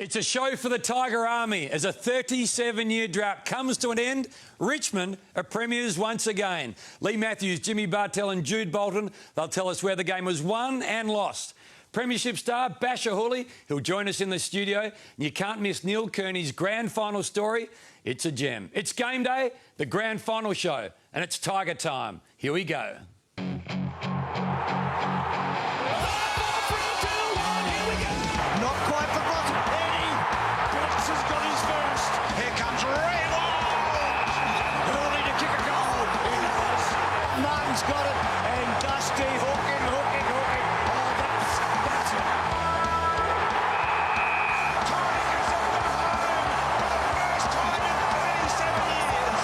It's a show for the Tiger Army. As a 37-year drought comes to an end, Richmond are premiers once again. Lee Matthews, Jimmy Bartell and Jude Bolton, they'll tell us where the game was won and lost. Premiership star Basher Hooley, he'll join us in the studio. And you can't miss Neil Kearney's grand final story. It's a gem. It's game day, the grand final show, and it's Tiger time. Here we go. Got it, and Dusty hooking. Oh, that's it. Tigers have gone home. First time in 37 years.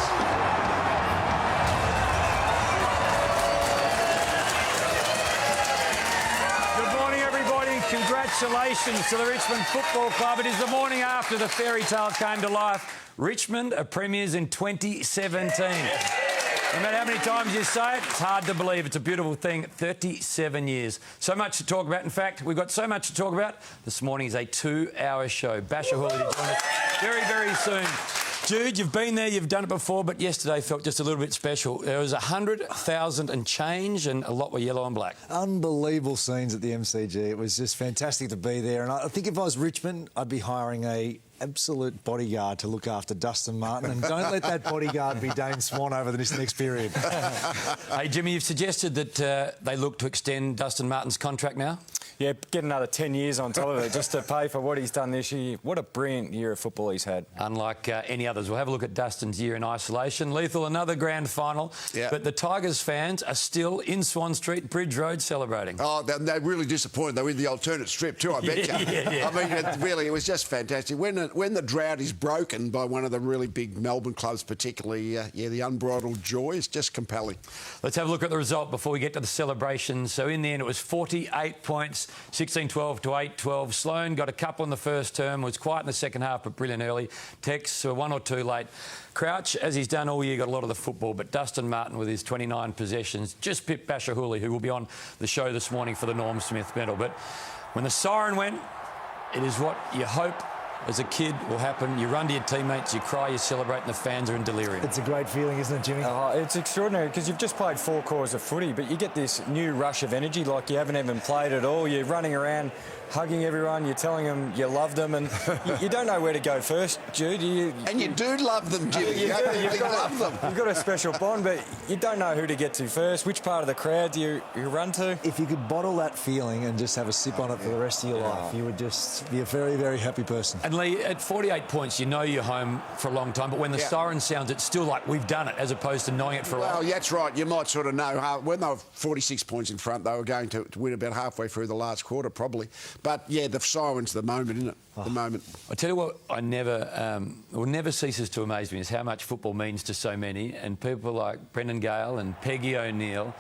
Good morning, everybody. Congratulations to the Richmond Football Club. It is the morning after the fairy tale came to life. Richmond are premiers in 2017. No matter how many times you say it, it's hard to believe. It's a beautiful thing. 37 years. So much to talk about. In fact, we've got so much to talk about. This morning is a 2-hour show. Basher Hooley to join us very, very soon. Jude, you've been there, you've done it before, but yesterday felt just a little bit special. There was 100,000 and change, and a lot were yellow and black. Unbelievable scenes at the MCG. It was just fantastic to be there. And I think if I was Richmond, I'd be hiring a absolute bodyguard to look after Dustin Martin, and don't let that bodyguard be Dane Swan over this next period. Hey, Jimmy, you've suggested that they look to extend Dustin Martin's contract now? Yeah, get another 10 years on top of it just to pay for what he's done this year. What a brilliant year of football he's had. Unlike any others. We'll have a look at Dustin's year in isolation. Lethal, another grand final. Yeah. But the Tigers fans are still in Swan Street, Bridge Road, celebrating. Oh, they're really disappointed. They were in the alternate strip too, I bet you. Yeah. I mean, it was just fantastic. When the drought is broken by one of the really big Melbourne clubs, particularly, the unbridled joy is just compelling. Let's have a look at the result before we get to the celebrations. So in the end, it was 48 points, 16-12 to 8-12. Sloane got a couple in the first term, was quiet in the second half, but brilliant early. Tex, one or two late. Crouch, as he's done all year, got a lot of the football, but Dustin Martin with his 29 possessions just pipped Basher Hooley, who will be on the show this morning for the Norm Smith medal. But when the siren went, it is what you hope as a kid will happen. You run to your teammates, you cry, you celebrate, and the fans are in delirium. It's a great feeling, isn't it, Jimmy? It's extraordinary because you've just played 4 quarters of footy, but you get this new rush of energy like you haven't even played at all. You're running around, hugging everyone, you're telling them you love them, and you don't know where to go first, Jude. And you do love them, Jimmy. You love them. You've got a special bond, but you don't know who to get to first. Which part of the crowd do you run to? If you could bottle that feeling and just have a sip on it for the rest of your life, you would just be a very, very happy person. And Lee, at 48 points, you know you're home for a long time, but when the siren sounds, it's still like we've done it, as opposed to knowing it for a while. Well, that's right. You might sort of know. When they were 46 points in front, they were going to win about halfway through the last quarter, probably. But, yeah, the siren's the moment, isn't it? The moment. I tell you what, never ceases to amaze me is how much football means to so many, and people like Brendan Gale and Peggy O'Neill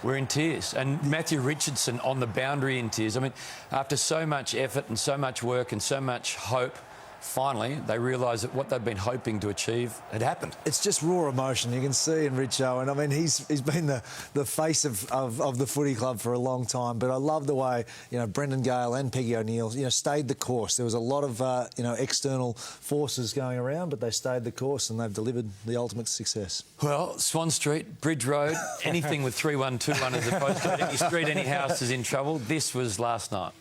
were in tears, and Matthew Richardson on the boundary in tears. I mean, after so much effort and so much work and so much hope, finally, they realised that what they'd been hoping to achieve had happened. It's just raw emotion. You can see in Richo, and I mean, he's been the face of the footy club for a long time. But I love the way, Brendan Gale and Peggy O'Neill, stayed the course. There was a lot of, external forces going around, but they stayed the course and they've delivered the ultimate success. Well, Swan Street, Bridge Road, anything with 3121 as a postcode, any street, any house is in trouble. This was last night.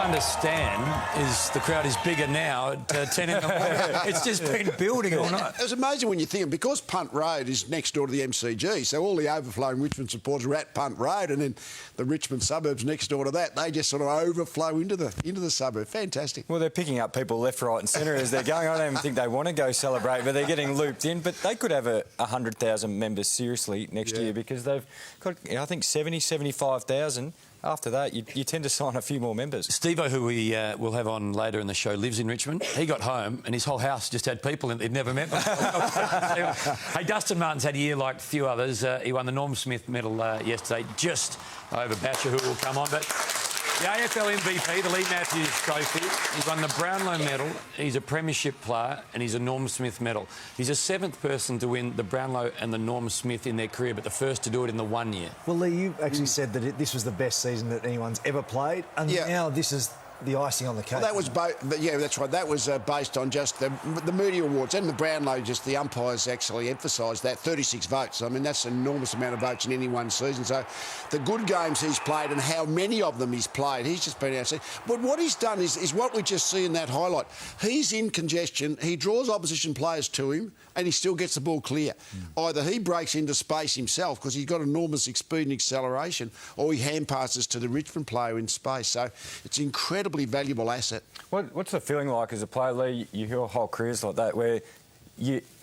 Understand is the crowd is bigger now at 10 in the morning. It's just been building all night. It's amazing when you think, because Punt Road is next door to the MCG, so all the overflowing Richmond supporters are at Punt Road, and then the Richmond suburbs next door to that, they just sort of overflow into the suburb. Fantastic. Well, they're picking up people left, right and centre as they're going. I don't even think they want to go celebrate, but they're getting looped in. But they could have 100,000 members seriously next year, because they've got, I think, 75,000 after that, you tend to sign a few more members. Steve-O, who we will have on later in the show, lives in Richmond. He got home and his whole house just had people in it he'd never met before. Hey, Dustin Martin's had a year like few others. He won the Norm Smith medal yesterday, just over Basher, who will come on. But the AFL MVP, the Lee Matthews Trophy, he's won the Brownlow medal, he's a premiership player and he's a Norm Smith medal. He's the 7th person to win the Brownlow and the Norm Smith in their career, but the first to do it in the 1 year. Well, Lee, you actually said that this was the best season that anyone's ever played, and now this is the icing on the cake. Well, that was that's right. That was based on just the media awards and the Brownlow. Just the umpires actually emphasised that 36 votes. I mean, that's an enormous amount of votes in any one season. So, the good games he's played and how many of them he's played, he's just been outstanding. But what he's done is what we just see in that highlight. He's in congestion. He draws opposition players to him, and he still gets the ball clear. Either he breaks into space himself because he's got enormous speed and acceleration, or he hand passes to the Richmond player in space. So, it's incredible. Valuable asset. What's the feeling like as a player, Lee? Your whole career's like that, where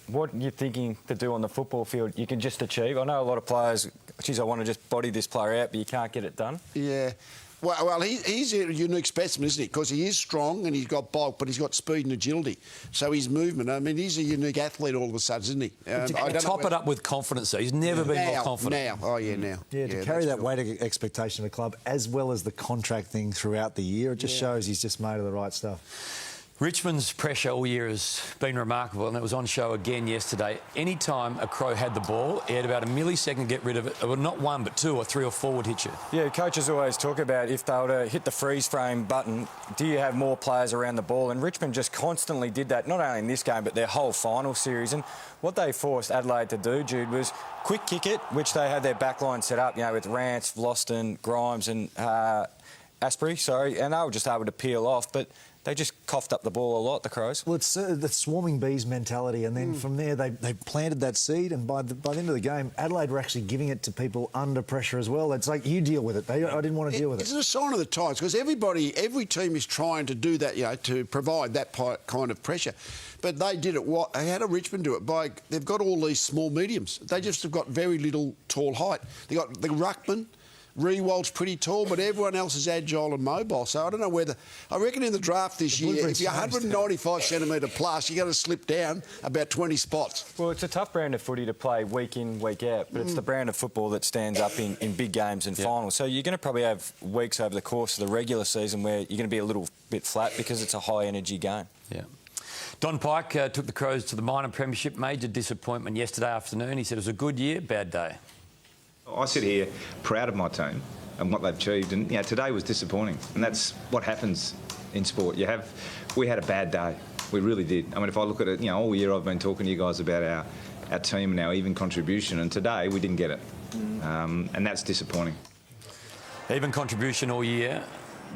what you're thinking to do on the football field, you can just achieve. I know a lot of players, geez, I want to just body this player out, but you can't get it done. Yeah. Well, he's a unique specimen, isn't he? Because he is strong and he's got bulk, but he's got speed and agility. So his movement, I mean, he's a unique athlete all of a sudden, isn't he? Top it up with confidence, though. He's never been more confident. Now. Yeah, to carry that weight of expectation of the club, as well as the contract thing throughout the year, it just shows he's just made of the right stuff. Richmond's pressure all year has been remarkable, and it was on show again yesterday. Any time a Crow had the ball, he had about a millisecond to get rid of it. Well, not one, but 2 or 3 or 4 would hit you. Yeah, coaches always talk about if they were to hit the freeze frame button, do you have more players around the ball? And Richmond just constantly did that, not only in this game, but their whole final series. And what they forced Adelaide to do, Jude, was quick kick it, which they had their backline set up, with Rance, Vlosten, Grimes and Asprey, and they were just able to peel off. But they just coughed up the ball a lot, the Crows. Well, it's the swarming bees mentality, and then from there they planted that seed, and by the end of the game, Adelaide were actually giving it to people under pressure as well. It's like, you deal with it. I didn't want to deal with it. It's a sign of the times, because every team is trying to do that, to provide that kind of pressure. But they did it. How did Richmond do it? They've got all these small mediums. They just have got very little tall height. They got the ruckman. Rewald's pretty tall, but everyone else is agile and mobile. So I don't know whether... I reckon in the draft this year, if you're 195 centimetre plus, you're going to slip down about 20 spots. Well, it's a tough brand of footy to play week in, week out, but it's the brand of football that stands up in big games and finals. So you're going to probably have weeks over the course of the regular season where you're going to be a little bit flat because it's a high-energy game. Yeah. Don Pike took the Crows to the minor premiership. Major disappointment yesterday afternoon. He said it was a good year, bad day. I sit here proud of my team and what they've achieved, and today was disappointing, and that's what happens in sport. We had a bad day, we really did. I mean, if I look at it, all year I've been talking to you guys about our team and our even contribution, and today we didn't get it, and that's disappointing. Even contribution all year,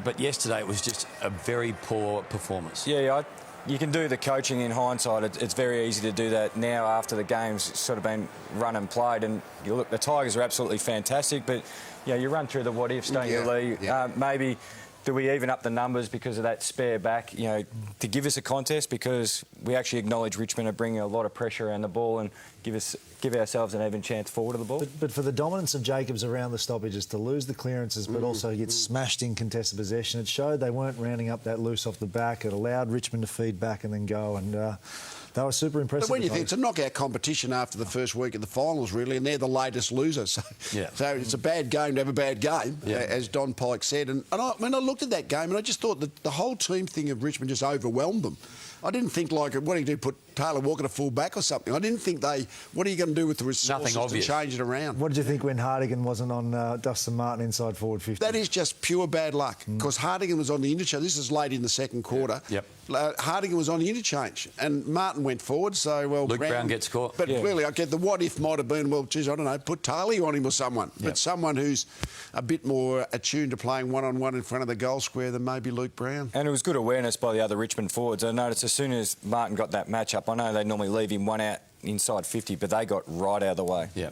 but yesterday it was just a very poor performance. Yeah, you can do the coaching in hindsight. It's very easy to do that now after the game's sort of been run and played. And you look, the Tigers are absolutely fantastic, but you run through the what ifs, don't you, Lee? Maybe do we even up the numbers because of that spare back, to give us a contest, because we actually acknowledge Richmond are bringing a lot of pressure around the ball and give ourselves an even chance forward of the ball. But for the dominance of Jacobs around the stoppages, to lose the clearances but also get smashed in contested possession, it showed they weren't rounding up that loose off the back. It allowed Richmond to feed back and then go, and they were super impressive. But when you think it's a knockout competition after the first week of the finals, really, and they're the latest losers. So it's a bad game to have a bad game, as Don Pike said. And I looked at that game and I just thought that the whole team thing of Richmond just overwhelmed them. I didn't think, what do you do, put Taylor Walker to full back or something? I didn't think what are you going to do with the resources to change it around? What did you think when Hartigan wasn't on Dustin Martin inside forward 50? That is just pure bad luck, because Hartigan was on the interchange. This is late in the second quarter. Hartigan was on the interchange and Martin went forward, so, Luke Brown gets caught. But really, I get the what-if might have been, well, geez, I don't know, put Taylor on him or someone. But someone who's a bit more attuned to playing one-on-one in front of the goal square than maybe Luke Brown. And it was good awareness by the other Richmond forwards. I noticed as soon as Martin got that match-up, I know they normally leave him one out inside 50, but they got right out of the way. Yeah.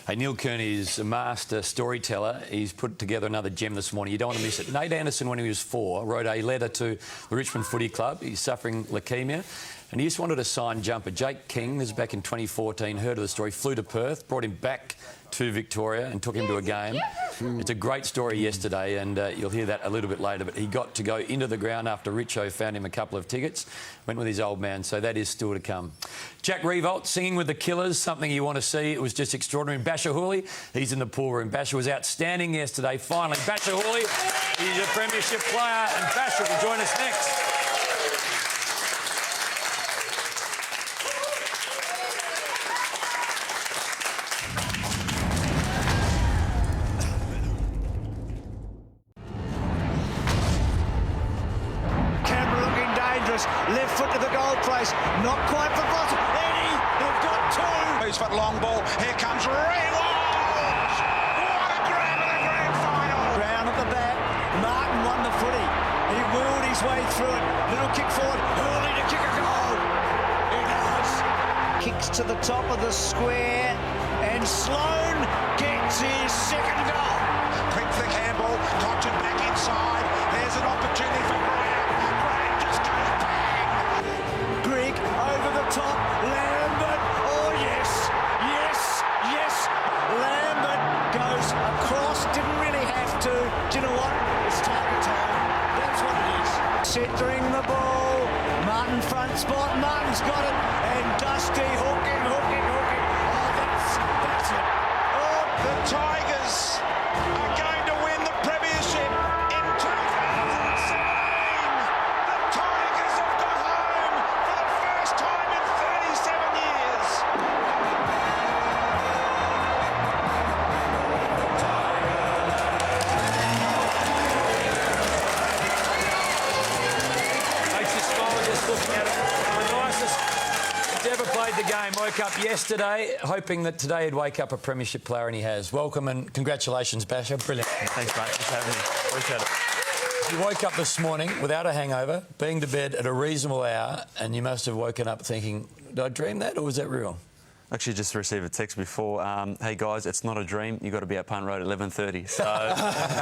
Hey, Neil Kearney is a master storyteller. He's put together another gem this morning. You don't want to miss it. Nate Anderson, when he was 4, wrote a letter to the Richmond Footy Club. He's suffering leukaemia, and he just wanted a signed jumper. Jake King, this is back in 2014, heard of the story, flew to Perth, brought him back to Victoria and took him to a game. It's a great story yesterday, and you'll hear that a little bit later, but he got to go into the ground after Richo found him a couple of tickets, went with his old man, so that is still to come. Jack Revolt singing with the Killers, something you want to see. It was just extraordinary. Basher Hooley, he's in the pool room. Basher was outstanding yesterday. Finally, Basher Hooley, he's a premiership player, and Basher will join us next. Left foot to the goal place, not quite for bottom. Eddie, they've got two. He's got long ball. Here comes Reynolds. What a grab in the grand final. Brown at the back. Martin won the footy. He wheeled his way through it. Little kick forward. Hurley to kick a goal. He does. Kicks to the top of the square, and Sloan gets his second goal. Quick for Campbell. Touch it back inside. There's an opportunity for Graham. Graham just goes bang. Grigg over the top. Lambert. Oh, yes. Yes. Yes. Lambert goes across. Didn't really have to. Do you know what? It's target time. That's what it is. Centering the ball. Martin front spot. Martin's got it. And Dusty hooking. Oh, that's it. Oh, The Tigers are going to win the premiership in 2017. The Tigers have got home for the first time in 37 years. Makes you smile just looking at it. The nicest that's ever played the game. Woke up yesterday hoping that today he'd wake up a premiership player, and he has. Welcome and congratulations, Basher. Brilliant. Thanks, mate. Thanks for having me. Appreciate it. You woke up this morning without a hangover, being to bed at a reasonable hour, and you must have woken up thinking, did I dream that or was that real? Actually, just received a text before. Hey guys, it's not a dream. You got to be at Punt Road at 11:30. So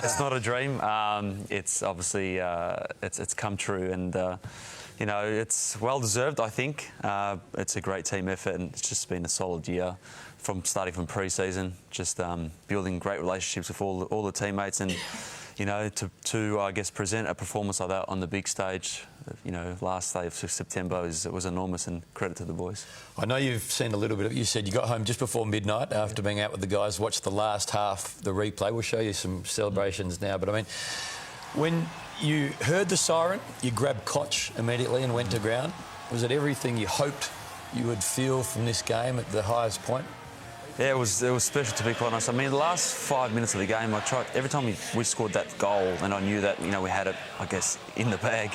it's not a dream. It's obviously it's come true, and you know, it's well deserved. I think it's a great team effort, and it's just been a solid year starting from pre-season. Just building great relationships with all the teammates, and you know, to I guess present a performance like that on the big stage, you know, last day of September was enormous, and credit to the boys. I know you've seen a little bit of it. You said you got home just before midnight after being out with the guys, watched the last half, the replay. We'll show you some celebrations now, but I mean, when you heard the siren, you grabbed Koch immediately and went to ground. Was it everything you hoped you would feel from this game at the highest point? Yeah, it was special, to be quite honest. I mean, the last 5 minutes of the game, I tried every time we scored that goal, and I knew that, you know, we had it, I guess, in the bag.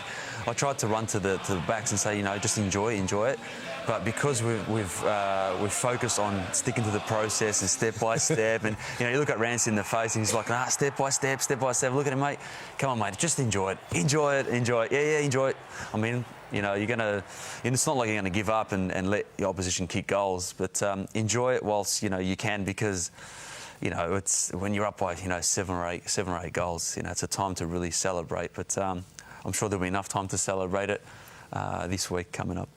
I tried to run to the backs and say, you know, just enjoy it. But because we've focused on sticking to the process and step by step, and you know, you look at Rancy in the face and he's like, step by step. Look at him, mate. Come on, mate, just enjoy it. Enjoy it. Yeah, enjoy it. I mean, you know, it's not like you're gonna give up and let the opposition kick goals, but enjoy it whilst you can, because you know, it's when you're up by 7 or 8 goals, you know, it's a time to really celebrate. But I'm sure there'll be enough time to celebrate it this week coming up.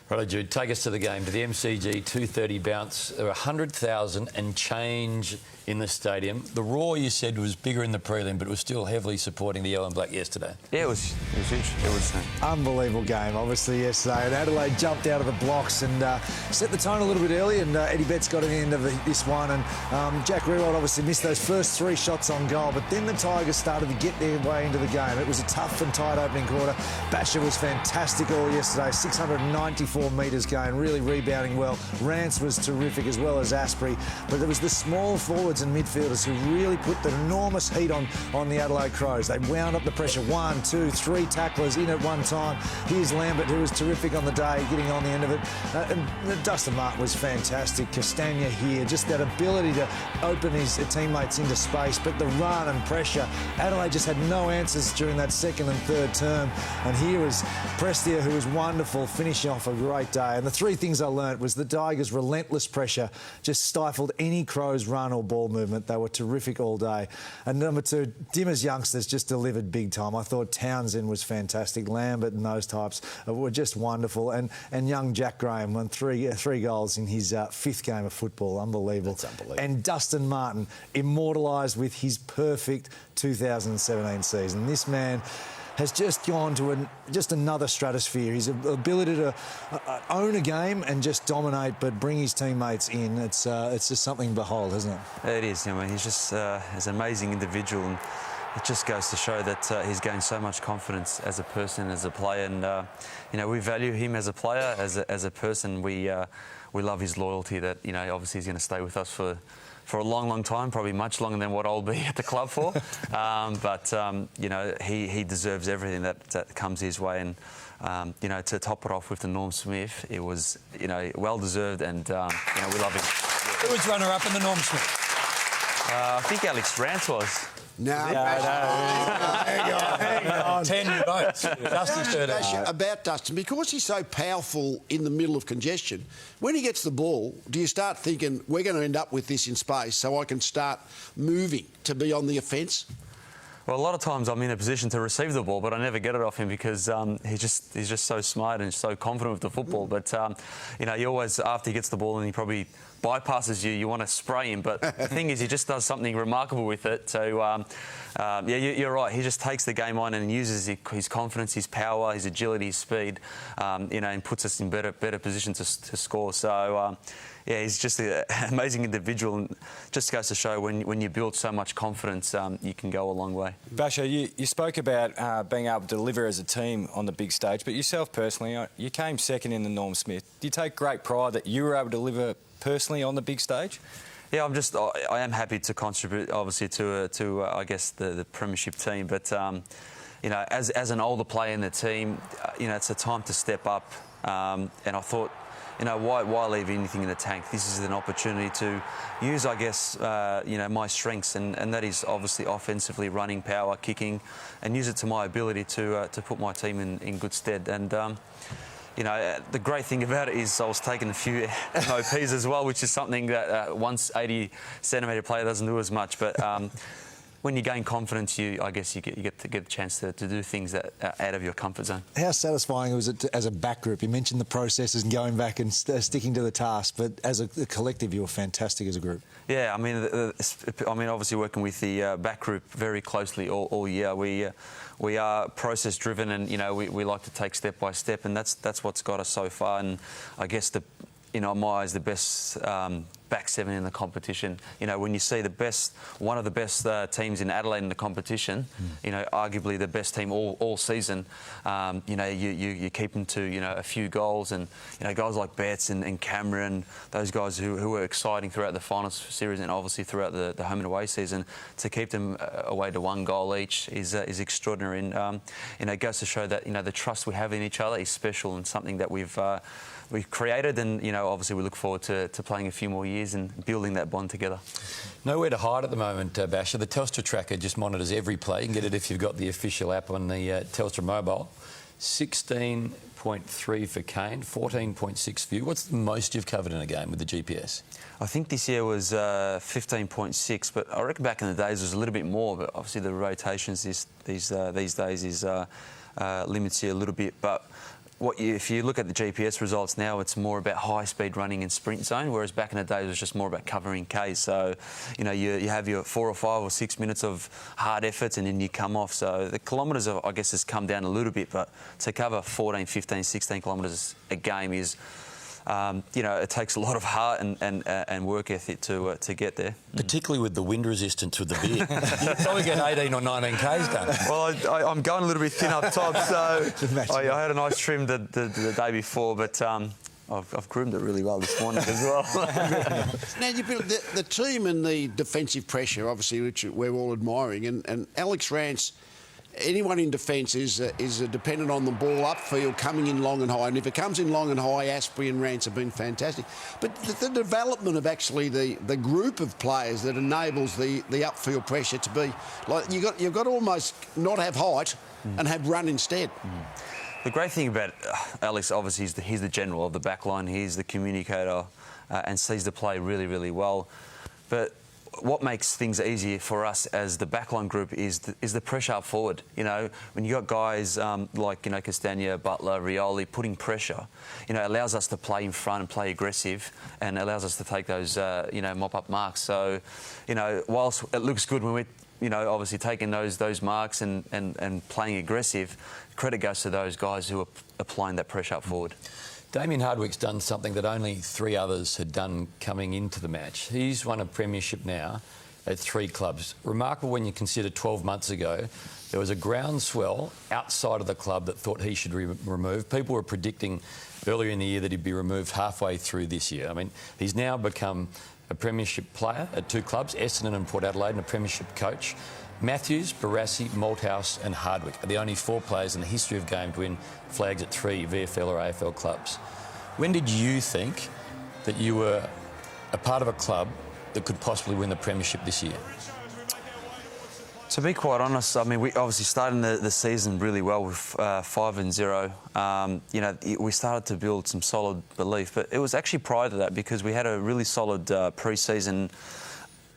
Right, Jude, take us to the game, to the MCG 2:30 bounce. There were 100,000 and change in the stadium. The Roar, you said, was bigger in the prelim, but it was still heavily supporting the yellow and black yesterday. Yeah, it was huge. It was Unbelievable game, obviously, yesterday. And Adelaide jumped out of the blocks and set the tone a little bit early, and Eddie Betts got in the end of this one. And Jack Revolt obviously missed those first 3 shots on goal, but then the Tigers started to get their way into the game. It was a tough and tight opening quarter. Basher was fantastic all yesterday, 694 metres going, really rebounding well. Rance was terrific, as well as Asprey. But it was the small forwards and midfielders who really put the enormous heat on the Adelaide Crows. They wound up the pressure. 1, 2, 3 tacklers in at one time. Here's Lambert, who was terrific on the day, getting on the end of it. And Dustin Martin was fantastic. Castagna here, just that ability to open his teammates into space. But the run and pressure, Adelaide just had no answers during that second and third term. And here was Prestia, who was wonderful, finishing off a great day. And the 3 things I learnt was the Tigers' relentless pressure just stifled any Crows run or ball ball movement. They were terrific all day. And number 2, Dimmer's youngsters just delivered big time. I thought Townsend was fantastic. Lambert and those types were just wonderful. And young Jack Graham won three goals in his 5th game of football. Unbelievable. That's unbelievable. And Dustin Martin, immortalised with his perfect 2017 season. This man has just gone to just another stratosphere. His ability to own a game and just dominate, but bring his teammates in. It's just something to behold, isn't it? It is. I mean, he's just he's an amazing individual, and it just goes to show that he's gained so much confidence as a person, as a player, and you know, we value him as a player, as a person. We love his loyalty. That, you know, obviously he's going to stay with us for a long, long time, probably much longer than what I'll be at the club for. But you know, he deserves everything that comes his way, and you know, to top it off with the Norm Smith, it was, you know, well deserved, and you know, we love him. Who was runner-up in the Norm Smith? I think Alex Rance was. No. Hang on. 10 votes. Dusty's third. About Dustin, because he's so powerful in the middle of congestion, when he gets the ball, do you start thinking, we're going to end up with this in space, so I can start moving to be on the offence? Well, a lot of times I'm in a position to receive the ball, but I never get it off him because he's just so smart and so confident with the football. But you know, you always, after he gets the ball and he probably bypasses you, you want to spray him. But the thing is, he just does something remarkable with it. So yeah, you're right. He just takes the game on and uses his confidence, his power, his agility, his speed, you know, and puts us in better position to score. So. Yeah, he's just an amazing individual, and just goes to show when you build so much confidence, you can go a long way. Basher, you spoke about being able to deliver as a team on the big stage, but yourself personally, you came second in the Norm Smith. Do you take great pride that you were able to deliver personally on the big stage? Yeah, I am happy to contribute, obviously, to I guess the premiership team, but you know, as an older player in the team, you know, it's a time to step up, and I thought, you know, why leave anything in the tank? This is an opportunity to use, I guess, you know, my strengths, and that is obviously offensively, running, power, kicking, and use it to my ability to put my team in good stead. And you know, the great thing about it is I was taking a few MOPs as well, which is something that once 80-centimetre player doesn't do as much, but. When you gain confidence, I guess you get the chance to do things that are out of your comfort zone. How satisfying was it as a back group? You mentioned the processes and going back and sticking to the task, but as a collective, you were fantastic as a group. Yeah, I mean, obviously working with the back group very closely all year, we are process driven, and you know, we like to take step by step, and that's what's got us so far. And I guess in my eyes, the best back seven in the competition. You know, when you see one of the best teams in Adelaide in the competition, you know, arguably the best team all season, you know, you keep them to, you know, a few goals, and you know, guys like Betts and Cameron, those guys who were exciting throughout the finals series and obviously throughout the home and away season, to keep them away to 1 goal each is extraordinary. And you know, it goes to show that, you know, the trust we have in each other is special and something that we've created, and you know, obviously we look forward to playing a few more years and building that bond together. Nowhere to hide at the moment, Basher. The Telstra tracker just monitors every play. You can get it if you've got the official app on the Telstra mobile. 16.3 for Kane, 14.6 for you. What's the most you've covered in a game with the GPS? I think this year was 15.6, but I reckon back in the days it was a little bit more. But obviously the rotations these days is limits you a little bit. But if you look at the GPS results now, it's more about high-speed running in sprint zone, whereas back in the day it was just more about covering Ks. So, you know, you have your 4 or 5 or 6 minutes of hard efforts and then you come off. So the kilometres, I guess, has come down a little bit, but to cover 14, 15, 16 kilometres a game is, you know, it takes a lot of heart and work ethic to get there. Particularly with the wind resistance with the beer. You probably get 18 or 19 Ks done. Well, I'm going a little bit thin up top, so I had a nice trim the day before, but I've groomed it really well this morning as well. Now, you built the team and the defensive pressure, obviously, which we're all admiring, and Alex Rance, anyone in defence is dependent on the ball upfield coming in long and high. And if it comes in long and high, Asprey and Rance have been fantastic. But the development of actually the group of players that enables the upfield pressure to be like you've got to almost not have height and have run instead. The great thing about Alex, obviously, he's the general of the back line. He's the communicator and sees the play really, really well. But what makes things easier for us as the backline group is the pressure up forward. You know, when you got guys like, you know, Castagna, Butler, Rioli putting pressure, you know, allows us to play in front and play aggressive, and allows us to take those, you know, mop-up marks. So, you know, whilst it looks good when we're, you know, obviously taking those marks and playing aggressive, credit goes to those guys who are applying that pressure up forward. Damien Hardwick's done something that only 3 others had done coming into the match. He's won a premiership now at 3 clubs. Remarkable when you consider 12 months ago there was a groundswell outside of the club that thought he should be removed. People were predicting earlier in the year that he'd be removed halfway through this year. I mean, he's now become a premiership player at 2 clubs, Essendon and Port Adelaide, and a premiership coach. Matthews, Barassi, Malthouse and Hardwick are the only 4 players in the history of game to win flags at 3 VFL or AFL clubs. When did you think that you were a part of a club that could possibly win the premiership this year? To be quite honest, I mean, we obviously started the season really well with 5-0. You know, we started to build some solid belief, but it was actually prior to that because we had a really solid pre-season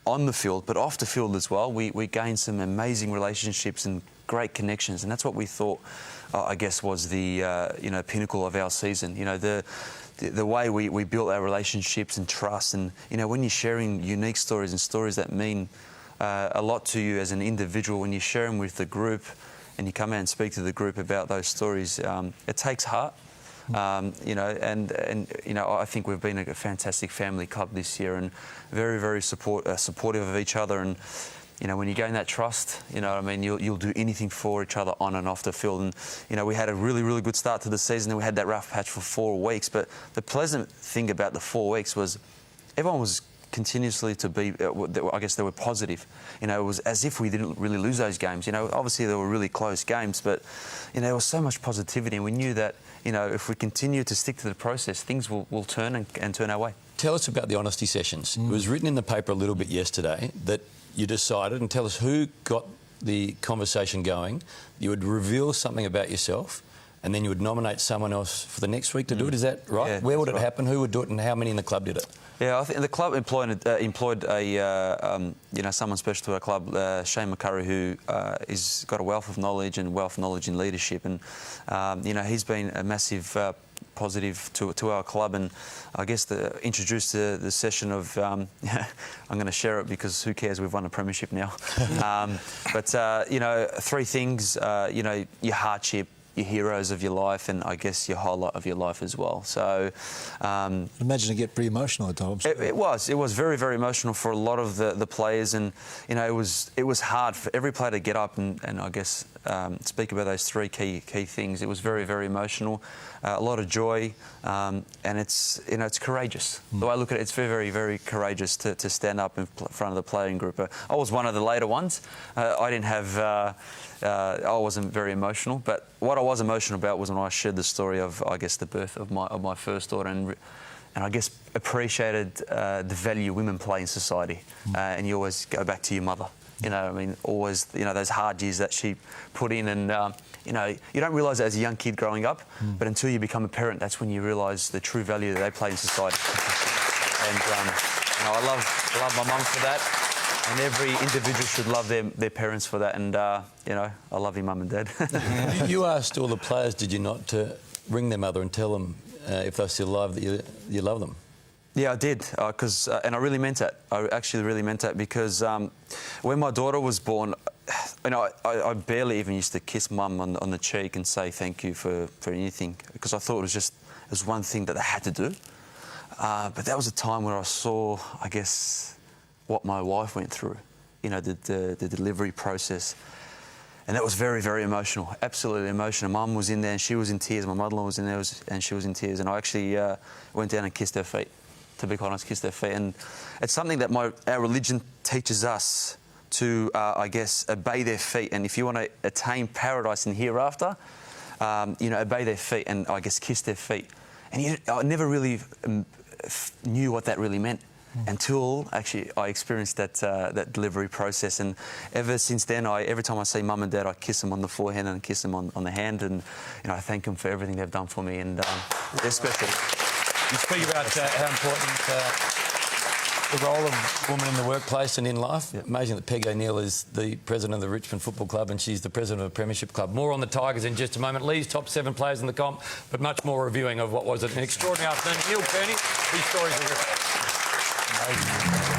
on the field, but off the field as well. We gained some amazing relationships and great connections, and that's what we thought, I guess, was the you know, pinnacle of our season. You know, the way we built our relationships and trust, and you know, when you're sharing unique stories and stories that mean a lot to you as an individual, when you share them with the group and you come out and speak to the group about those stories, it takes heart. You know, and you know, I think we've been a fantastic family club this year, and very, very supportive of each other. And you know, when you gain that trust, you know what I mean, you'll do anything for each other on and off the field. And you know, we had a really, really good start to the season, and we had that rough patch for 4 weeks. But the pleasant thing about the 4 weeks was everyone was continuously to be, I guess they were positive. You know, it was as if we didn't really lose those games. You know, obviously they were really close games, but you know, there was so much positivity, and we knew that, you know, if we continue to stick to the process, things will turn and turn our way. Tell us about the honesty sessions. It was written in the paper a little bit yesterday that you decided, and tell us who got the conversation going. You would reveal something about yourself, and then you would nominate someone else for the next week to do it. Is that right? Yeah, where would it happen? Who would do it, and how many in the club did it? Yeah, I think the club employed a you know, someone special to our club, Shane McCurry, who is got a wealth of knowledge in leadership, and you know, he's been a massive positive to our club, and I guess introduced the session of I'm going to share it because who cares, we've won a premiership now. But you know, 3 things, you know, your hardship, your heroes of your life, and I guess your highlight of your life as well. So imagine it get pretty emotional at times. It was very, very emotional for a lot of the players, and you know, it was hard for every player to get up and I guess speak about those 3 key things. It was very, very emotional, a lot of joy, and it's, you know, it's courageous. The way I look at it, it's very, very, very courageous to stand up in front of the playing group. I was one of the later ones. I didn't have. I wasn't very emotional, but what I was emotional about was when I shared the story of, I guess, the birth of my first daughter, and I guess appreciated the value women play in society. And you always go back to your mother. You know, I mean, always, you know, those hard years that she put in, and you know, you don't realise it as a young kid growing up, but until you become a parent, that's when you realise the true value that they play in society. And you know, I love my mum for that. And every individual should love their parents for that. And, you know, I love your mum and dad. You asked all the players, did you not, to ring their mother and tell them if they're still alive that you love them? Yeah, I did, and I really meant that. I actually really meant that because when my daughter was born, you know, I barely even used to kiss mum on the cheek and say thank you for anything, because I thought it was one thing that they had to do. But that was a time where I saw, I guess, what my wife went through, you know, the delivery process. And that was very, very emotional, absolutely emotional. Mum was in there and she was in tears. My mother-in-law was in there and she was in tears. And I actually went down and kissed her feet, to be quite honest, kissed her feet. And it's something that our religion teaches us to, I guess, obey their feet. And if you want to attain paradise in hereafter, you know, obey their feet and, I guess, kiss their feet. And I never really knew what that really meant until actually I experienced that delivery process. And ever since then, every time I see mum and dad, I kiss them on the forehead and kiss them on the hand, and you know, I thank them for everything they've done for me, and they're special. You speak about how important the role of women in the workplace and in life. Yep. Amazing that Peg O'Neill is the president of the Richmond Football Club and she's the president of the Premiership Club. More on the Tigers in just a moment. Lee's top 7 players in the comp, but much more reviewing of what was an extraordinary afternoon. Neil Kearney, these stories are amazing.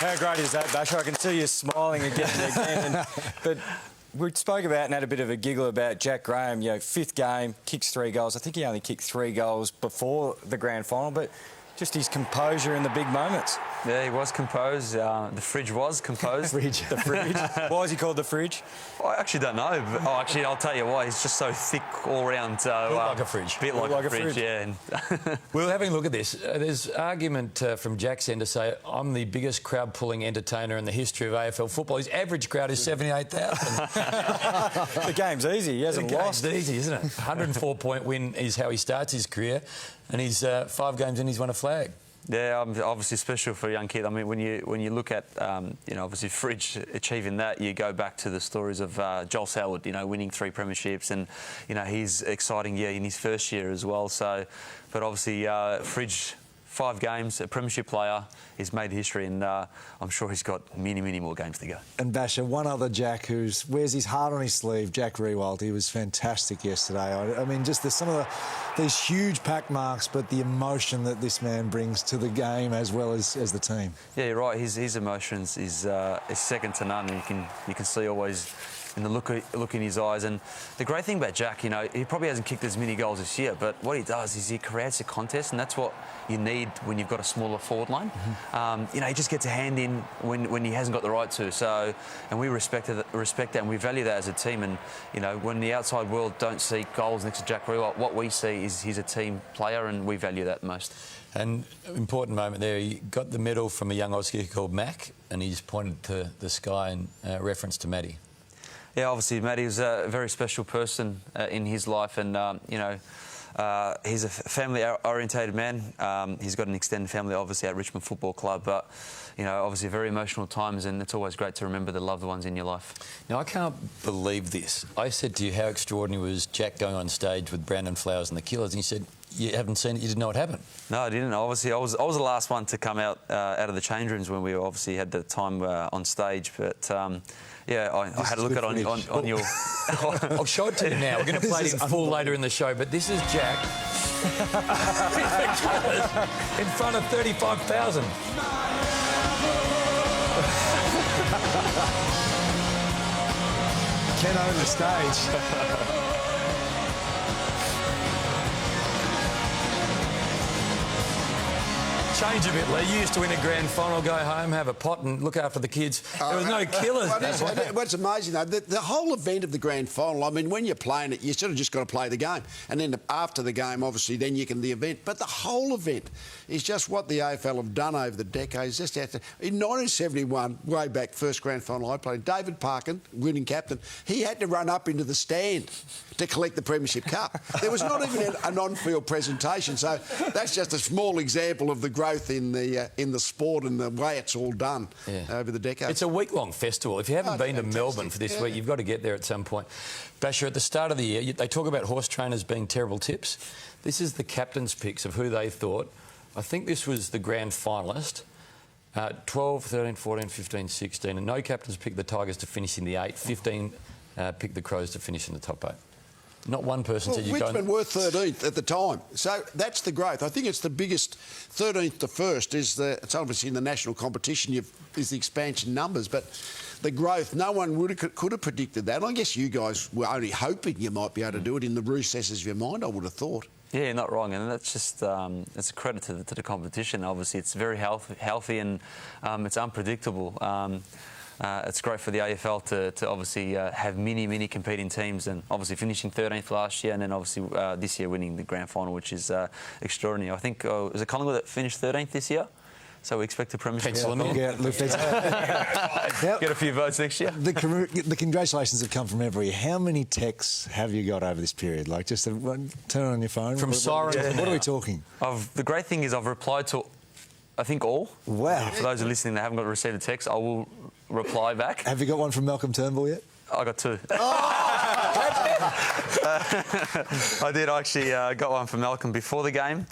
How great is that, Basher? I can see you smiling again and again. But we spoke about and had a bit of a giggle about Jack Graham. You know, 5th game, kicks 3 goals. I think he only kicked 3 goals before the grand final, but just his composure in the big moments. Yeah, he was composed. The fridge was composed. The fridge. Why is he called the fridge? I actually don't know. But, actually, I'll tell you why. He's just so thick all round. So, built like a fridge. Bit like a fridge, yeah. We were having a look at this. There's argument from Jack's end to say, I'm the biggest crowd-pulling entertainer in the history of AFL football. His average crowd is 78,000. The game's easy. He hasn't lost. The game's easy, isn't it? 104-point win is how he starts his career, and he's 5 games in, he's won a flag. Yeah, obviously special for a young kid. I mean, when you look at, obviously Fridge achieving that, you go back to the stories of Joel Selwood, winning 3 premierships and, he's exciting year in his first year as well. So, but obviously Fridge, 5 games, a premiership player, he's made history and I'm sure he's got many, many more games to go. And Basher, one other Jack who wears his heart on his sleeve, Jack Riewoldt, he was fantastic yesterday. I mean, just some of these huge pack marks, but the emotion that this man brings to the game as well as the team. Yeah, you're right. His emotions is second to none. And you can see always in the look in his eyes. And the great thing about Jack, he probably hasn't kicked as many goals this year, but what he does is he creates a contest, and that's what you need when you've got a smaller forward line. Mm-hmm. He just gets a hand in when he hasn't got the right to. So, and we respect that, and we value that as a team. And when the outside world don't see goals next to Jack Riewoldt, what we see is he's a team player, and we value that most. And important moment there, he got the medal from a young Aussie called Mac, and he just pointed to the sky in reference to Matty. Yeah, obviously Matty was a very special person in his life, and he's a family-orientated man. He's got an extended family, obviously, at Richmond Football Club, but obviously very emotional times, and it's always great to remember the loved ones in your life. Now, I can't believe this. I said to you how extraordinary was Jack going on stage with Brandon Flowers and the Killers, and you said you haven't seen it, you didn't know what happened. No, I didn't. Obviously, I was the last one to come out of the change rooms when we obviously had the time on stage, but. Yeah, I had a look at on your... I'll show it to you now. We're going to play it in full later in the show, but this is Jack in front of 35,000. Ken own the stage. Change a bit, Lee. You used to win a grand final, go home, have a pot and look after the kids. There was no Killers. What's amazing, though, the whole event of the grand final, I mean, when you're playing it, you sort of just got to play the game. And then after the game, obviously, then you can the event. But the whole event is just what the AFL have done over the decades. Just in 1971, way back, first grand final I played, David Parkin, winning captain, he had to run up into the stand to collect the Premiership Cup. There was not even an on-field presentation. So that's just a small example of the growth in the sport and the way it's all done over the decades. It's a week-long festival. If you haven't been to Melbourne for this week, you've got to get there at some point. Basher, at the start of the year, they talk about horse trainers being terrible tips. This is the captain's picks of who they thought. I think this was the grand finalist. 12, 13, 14, 15, 16. And no captains picked the Tigers to finish in the 8. 15 picked the Crows to finish in the top 8. Not one person said you don't. Richmond were 13th at the time, so that's the growth. I think it's the biggest. 13th to first it's obviously in the national competition. Is the expansion numbers, but the growth. No one could have predicted that. I guess you guys were only hoping you might be able to do it in the recesses of your mind. I would have thought. Yeah, you're not wrong, and that's just it's a credit to the competition. Obviously, it's very healthy and it's unpredictable. It's great for the AFL to obviously have many competing teams, and obviously finishing 13th last year, and then obviously this year winning the grand final, which is extraordinary. I think was it Collingwood that finished 13th this year? So we expect a premiership. Get a few votes next year. The congratulations have come from everywhere. How many texts have you got over this period? Like, just turn on your phone. From Siren. What are we talking? The great thing is I've replied to, I think, all. Wow. For those who are listening that haven't received a text, I will reply back. Have you got one from Malcolm Turnbull yet? I got two. I did actually got one from Malcolm before the game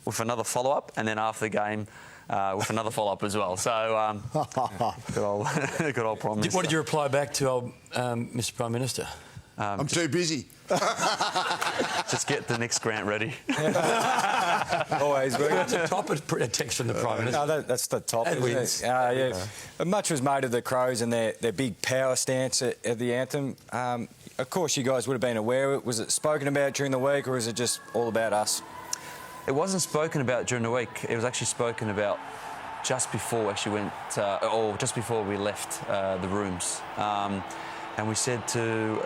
with another follow-up, and then after the game with another follow-up as well. So good old promise. What did you reply back to, Mr Prime Minister? I'm too busy. Just get the next grant ready. Always. That's a top a text from the Prime Minister. No, that's the top. That wins. Yeah. Much was made of the Crows and their big power stance at the anthem. Of course, you guys would have been aware of it. Was it spoken about during the week, or is it just all about us? It wasn't spoken about during the week. It was actually spoken about just before we actually went, or just before we left the rooms. And we said to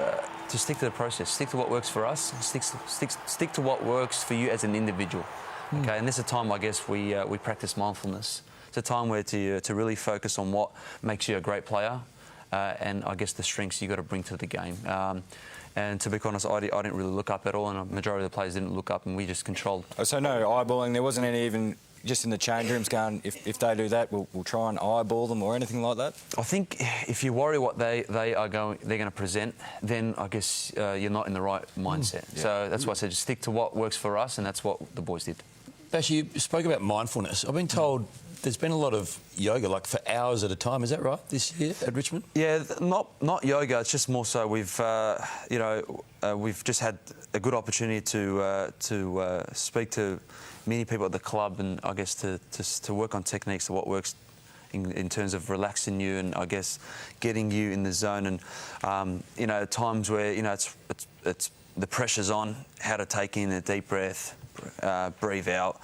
stick to the process, stick to what works for us, stick to what works for you as an individual. Okay, and this is a time, I guess, we practice mindfulness. It's a time where to really focus on what makes you a great player, and I guess the strengths you got to bring to the game. And to be honest, I didn't really look up at all, and a majority of the players didn't look up, and we just controlled. Oh, so no eyeballing. There wasn't any even just in the change rooms going, if they do that, we'll try and eyeball them or anything like that? I think if you worry what they're going to present, then I guess you're not in the right mindset. Yeah. So that's why I said just stick to what works for us, and that's what the boys did. Bash, you spoke about mindfulness. I've been told there's been a lot of yoga, like for hours at a time. Is that right this year at Richmond? Yeah, not yoga. It's just more so we've just had a good opportunity to speak to many people at the club, and I guess to work on techniques of what works in terms of relaxing you, and I guess getting you in the zone, and times where it's the pressure's on, how to take in a deep breath, breathe out.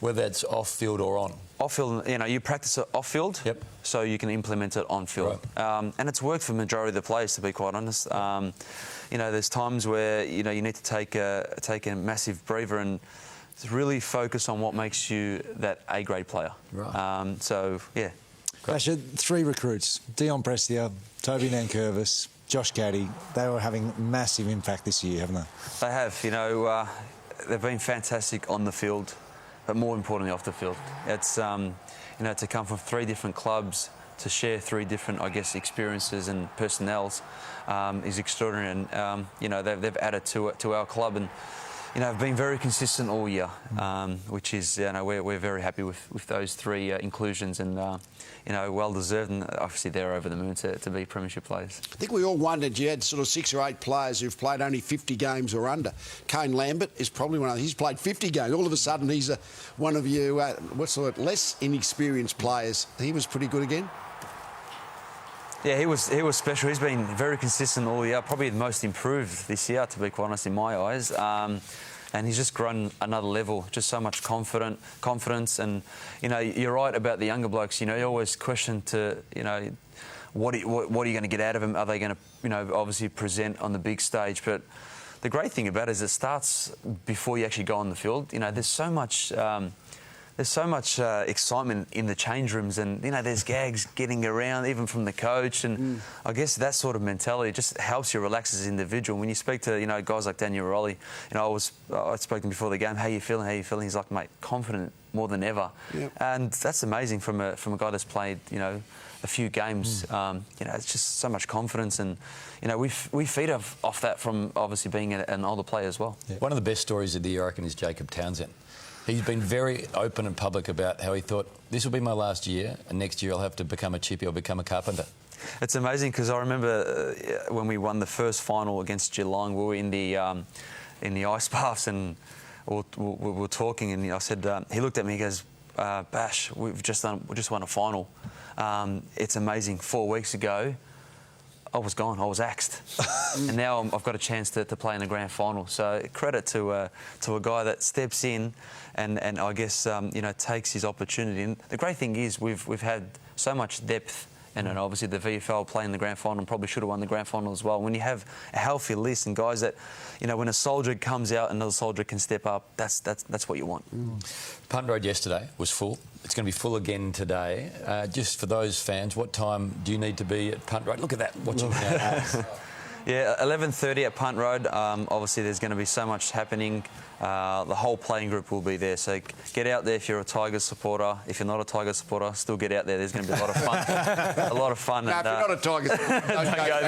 Whether it's off field or on. Off field, you practice it off field, yep, so you can implement it on field. Right. And it's worked for the majority of the players, to be quite honest. There's times where you need to take a massive breather and really focus on what makes you that A-grade player. Right. So yeah. Basher, 3 recruits: Dion Prestia, Toby Nankervis, Josh Caddy. They were having massive impact this year, haven't they? They have. They've been fantastic on the field, but more importantly off the field. It's to come from 3 different clubs, to share 3 different, I guess, experiences and personnels is extraordinary. And they've added to our club, and have been very consistent all year, which is we're very happy with those 3 inclusions, and well deserved, and obviously they're over the moon to be premiership players. I think we all wondered, you had sort of 6 or 8 players who've played only 50 games or under. Kane Lambert is probably one of them. He's played 50 games. All of a sudden he's one of you, less inexperienced players. He was pretty good again. Yeah, he was special. He's been very consistent all year, probably the most improved this year, to be quite honest, in my eyes. And he's just grown another level, just so much confidence. And, you're right about the younger blokes. You always question what are you going to get out of them? Are they going to, obviously present on the big stage? But the great thing about it is it starts before you actually go on the field. There's so much... There's so much excitement in the change rooms, and there's gags getting around even from the coach, and I guess that sort of mentality just helps you relax as an individual. When you speak to guys like Daniel Rowley, I spoke to him before the game. How you feeling? He's like, mate, confident more than ever, and that's amazing from a guy that's played a few games. It's just so much confidence, and we feed off that from obviously being an older player as well. Yeah. One of the best stories of the year, I reckon, is Jacob Townsend. He's been very open and public about how he thought, this will be my last year, and next year I'll have to become a chippy or become a carpenter. It's amazing because I remember when we won the first final against Geelong, we were in the ice baths and we were talking, and I said, he looked at me, he goes, Bash, we just won a final. It's amazing. 4 weeks ago, I was gone. I was axed, and now I've got a chance to play in the grand final. So credit to a guy that steps in and I guess takes his opportunity. And the great thing is we've had so much depth. And then obviously the VFL playing the grand final and probably should have won the grand final as well. When you have a healthy list and guys that, when a soldier comes out, another soldier can step up. That's what you want. Punt Road yesterday was full. It's going to be full again today. Just for those fans, what time do you need to be at Punt Road? Look at that, watching now. Yeah, 11:30 at Punt Road. Obviously, there's going to be so much happening. The whole playing group will be there. So get out there if you're a Tigers supporter. If you're not a Tigers supporter, still get out there. There's going to be a lot of fun. A lot of fun. No, if you're not a Tigers supporter, don't go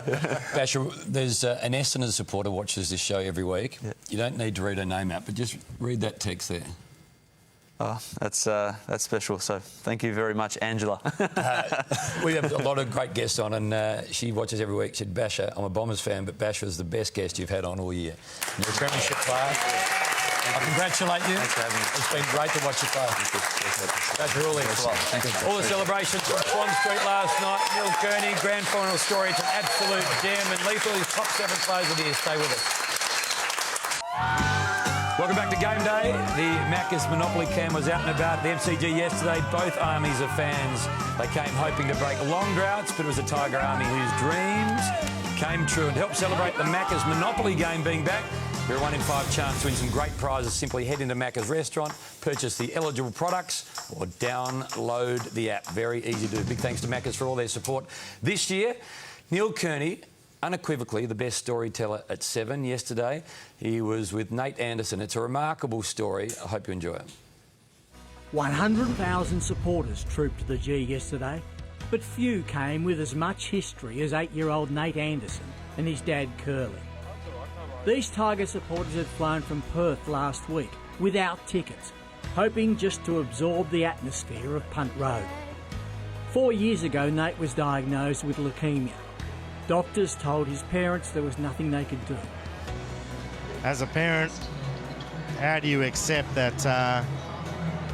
there. Basher, there's an Essendon supporter watches this show every week. Yeah. You don't need to read her name out, but just read that text there. Oh, that's special. So thank you very much, Angela. We have a lot of great guests on, and she watches every week. She said, Basher, I'm a Bombers fan, but Basher's the best guest you've had on all year. You're a premiership player. I congratulate you. Thanks for having me. It's been great to watch you play. Basher, all excellent. All the celebrations from Swan Street last night. Neil Kearney, grand final story. It's an absolute gem, and lethal is top 7 players of the year. Stay with us. Welcome back to Game Day. The Macca's Monopoly cam was out and about at the MCG yesterday. Both armies of fans, they came hoping to break long droughts, but it was a Tiger army whose dreams came true. And to help celebrate the Macca's Monopoly game being back, there are 1 in 5 chance to win some great prizes. Simply head into Macca's restaurant, purchase the eligible products, or download the app. Very easy to do. Big thanks to Macca's for all their support this year. Neil Kearney, unequivocally the best storyteller at 7 yesterday. He was with Nate Anderson. It's a remarkable story. I hope you enjoy it. 100,000 supporters trooped the G yesterday, but few came with as much history as 8-year-old Nate Anderson and his dad Curly. These Tiger supporters had flown from Perth last week without tickets, hoping just to absorb the atmosphere of Punt Road. 4 years ago, Nate was diagnosed with leukemia. Doctors told his parents there was nothing they could do. As a parent, how do you accept that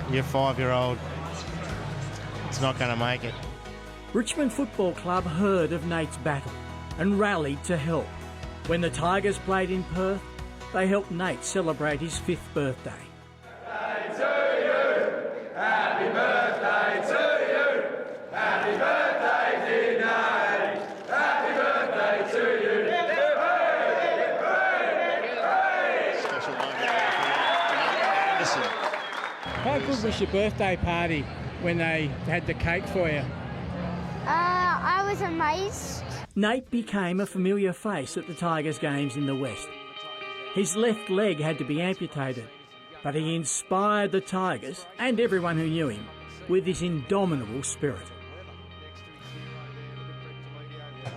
your 5-year-old is not going to make it? Richmond Football Club heard of Nate's battle and rallied to help. When the Tigers played in Perth, they helped Nate celebrate his 5th birthday. Happy birthday to you! Happy birthday, dear Nate! Happy birthday to you! Special moment for Anderson. How good was your birthday party when they had the cake for you? I was amazed. Nate became a familiar face at the Tigers games in the West. His left leg had to be amputated, but he inspired the Tigers and everyone who knew him with his indomitable spirit.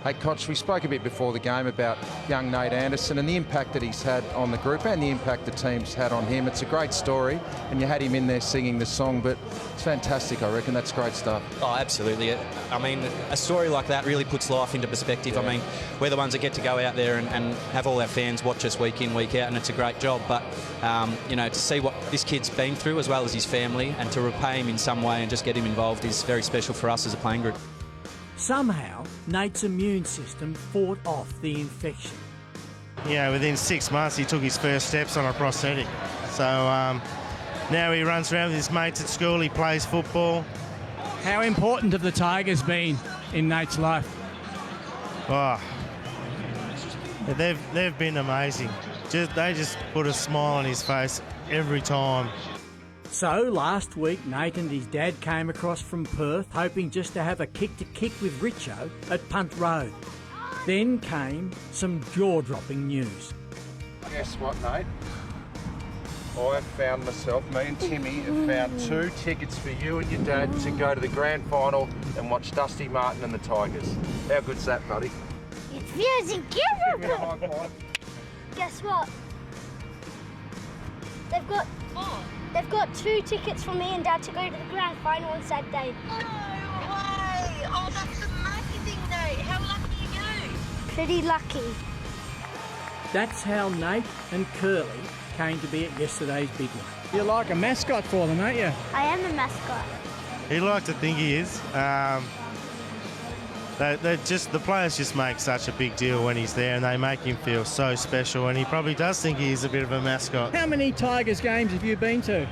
Hey, Koch, we spoke a bit before the game about young Nate Anderson and the impact that he's had on the group and the impact the team's had on him. It's a great story, and you had him in there singing the song, but it's fantastic, I reckon. That's great stuff. Oh, absolutely. I mean, a story like that really puts life into perspective. Yeah. I mean, we're the ones that get to go out there and have all our fans watch us week in, week out, and it's a great job. But, to see what this kid's been through as well as his family and to repay him in some way and just get him involved is very special for us as a playing group. Somehow, Nate's immune system fought off the infection. Yeah, within 6 months he took his first steps on a prosthetic. So now he runs around with his mates at school, he plays football. How important have the Tigers been in Nate's life? Oh, they've been amazing. They just put a smile on his face every time. So last week, Nate and his dad came across from Perth, hoping just to have a kick-to-kick with Richo at Punt Road. Then came some jaw-dropping news. Guess what, Nate? I found myself, me and Timmy have found 2 tickets for you and your dad to go to the grand final and watch Dusty Martin and the Tigers. How good's that, buddy? It feels incredible. Guess what? They've got 2 tickets for me and Dad to go to the grand final on Saturday. No way! Pretty lucky. That's how Nate and Curly came to be at yesterday's big one. You're like a mascot for them, aren't you? I am a mascot. He likes to think he is. The players just make such a big deal when he's there, and they make him feel so special, and he probably does think he is a bit of a mascot. How many Tigers games have you been to?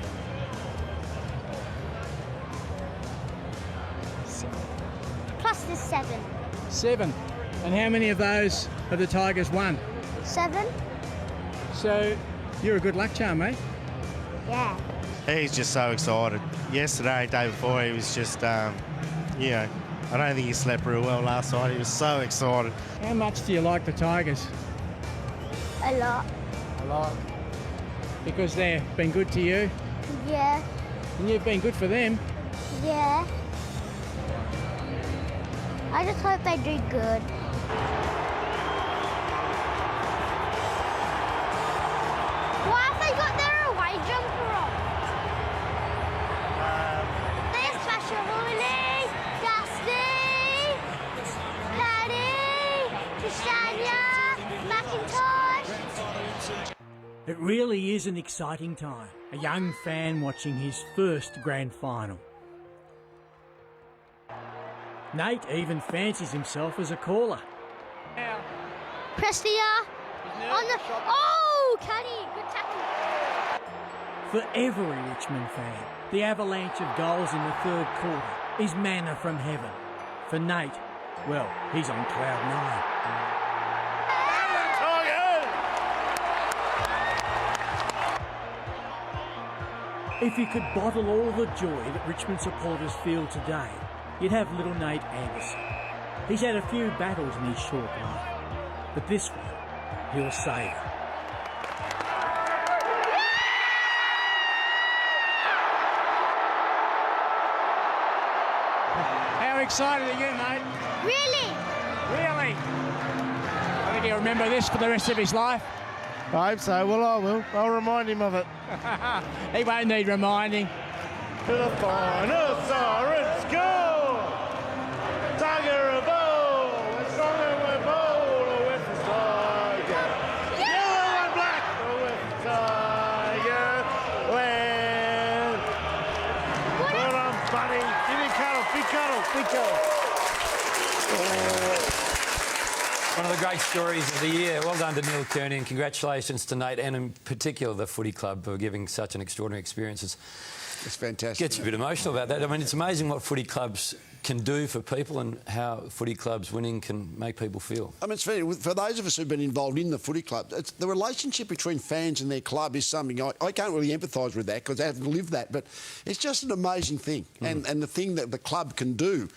Plus there's 7. 7. And how many of those have the Tigers won? 7? So you're a good luck charm, mate. Yeah. He's just so excited. Yesterday, day before, he was just, you know, I don't think he slept real well last night. He was so excited. How much do you like the Tigers? A lot. A lot. Because they've been good to you? Yeah. And you've been good for them? Yeah. I just hope they do good. Why have they got their away jumper on? There's Special Willie, Dusty, Paddy, Tishania, Macintosh. It really is an exciting time. A young fan watching his first grand final. Nate even fancies himself as a caller. Prestia on the... Oh, Caddy, good tackle. For every Richmond fan, the avalanche of goals in the third quarter is manna from heaven. For Nate, well, he's on cloud 9. If you could bottle all the joy that Richmond supporters feel today, you'd have little Nate Anderson. He's had a few battles in his short life, but this one, he'll savour. How excited are you, mate? Really? Really? I think he'll remember this for the rest of his life. I hope so. Well, I will. I'll remind him of it. He won't need reminding. To the final, Sovereigns go! Tiger of old, we're strong and we're bold, with the Tiger. Yellow and black, with the Tiger. When... Well done, buddy. Give him cuddle, big cuddle, big cuddle. One of the great stories of the year. Well done to Neil Kearney, and congratulations to Nate and in particular the footy club for giving such an extraordinary experience. It's fantastic. Gets you a bit emotional about that. I mean, it's amazing what footy clubs can do for people and how footy clubs winning can make people feel. I mean, it's fair. For those of us who've been involved in the footy club, the relationship between fans and their club is something I can't really empathise with that because I haven't lived that, but it's just an amazing thing. And the thing that the club can do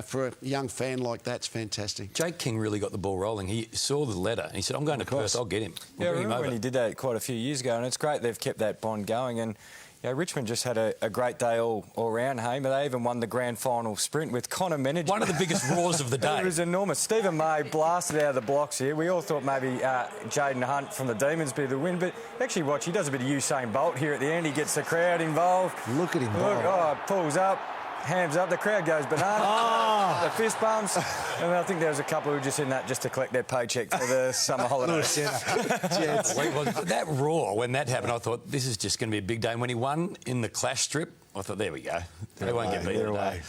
for a young fan like that's fantastic. Jake King really got the ball rolling. He saw the letter and he said, I'm going to Perth, I'll get him. Yeah, I remember when he did that quite a few years ago, and it's great they've kept that bond going. And yeah, Richmond just had a great day all round, hey, but they even won the grand final sprint with Connor Menegy. One of the biggest roars of the day. It was enormous. Stephen May blasted out of the blocks here. We all thought maybe Jaden Hunt from the Demons be the win, but actually watch, he does a bit of Usain Bolt here at the end. He gets the crowd involved. Look at him. Pulls up. Hams up, the crowd goes bananas, the fist bumps, and I think there was a couple who were just in that just to collect their paycheck for the summer holidays. That roar, when that happened, I thought, this is just going to be a big day. And when he won in the clash strip, I thought, there we go. They won't get beat today.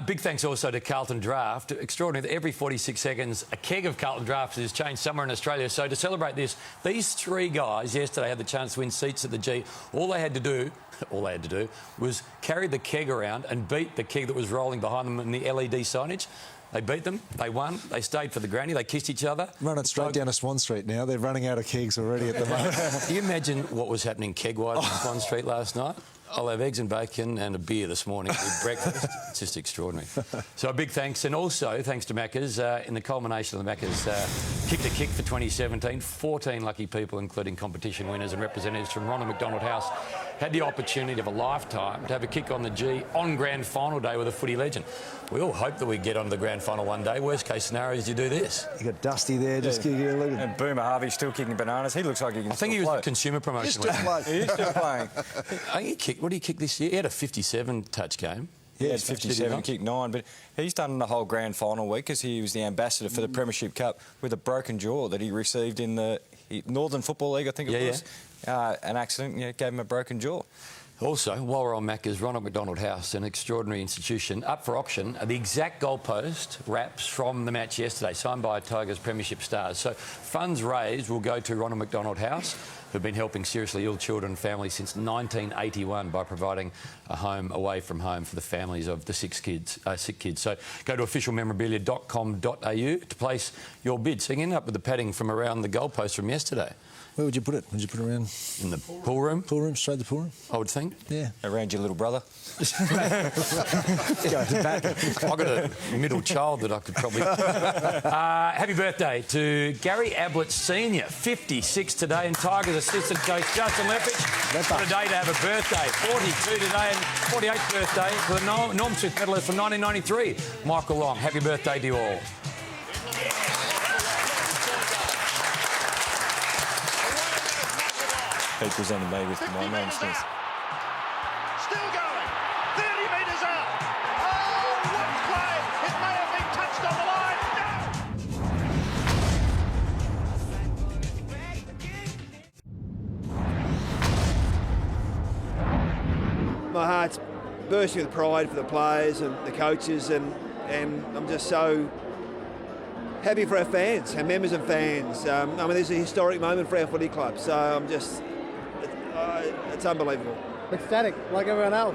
Big thanks also to Carlton Draft. Extraordinary that every 46 seconds a keg of Carlton Draft is changed somewhere in Australia. So to celebrate this, these three guys yesterday had the chance to win seats at the G. All they had to do was carry the keg around and beat the keg that was rolling behind them in the LED signage. They beat them, they won, they stayed for the granny, they kissed each other. Running straight down to Swan Street now. They're running out of kegs already at the moment. Can you imagine what was happening keg-wise on Swan Street last night? I'll have eggs and bacon and a beer this morning with breakfast. It's just extraordinary. So a big thanks, and also thanks to Macca's. In the culmination of the Macca's Kick to Kick for 2017, 14 lucky people, including competition winners and representatives from Ronald McDonald House, had the opportunity of a lifetime to have a kick on the G on grand final day with a footy legend. We all hope that we get on the grand final one day. Worst case scenario is you do this. You got Dusty there, just kicking a little. And Boomer Harvey's still kicking bananas. He looks like he can. I think he was a consumer promotion. He's still playing. He is still playing. What did he kick this year? He had a 57 touch game. He had 57, kicked 9, but he's done the whole grand final week as he was the ambassador for the Premiership Cup with a broken jaw that he received in the Northern Football League, I think it was. An accident gave him a broken jaw. Also, while we're on Macca's, Ronald McDonald House, an extraordinary institution, up for auction. The exact goalpost wraps from the match yesterday, signed by Tigers Premiership stars. So funds raised will go to Ronald McDonald House, who've been helping seriously ill children and families since 1981 by providing a home away from home for the families of the sick kids. So go to officialmemorabilia.com.au to place your bid. So you can end up with the padding from around the goalpost from yesterday. Where would you put it? Would you put it around? In the pool room? Pool room, straight to the pool room? I would think. Yeah. Around your little brother? Go to the back. I've got a middle child that I could probably... happy birthday to Gary Ablett Senior, 56 today, and Tigers assistant coach Justin Leppich. What a day to have a birthday. 42 today and 48th birthday for the Norm Smith medalist from 1993, Michael Long. Happy birthday to you all. He presented me with my Norm Smith. Still going. 30 metres out. Oh, what play. It may have been touched on the line. No. My heart's bursting with pride for the players and the coaches, and I'm just so happy for our fans, our members and fans. I mean, this is a historic moment for our footy club, so I'm just... it's unbelievable. Ecstatic, like everyone else.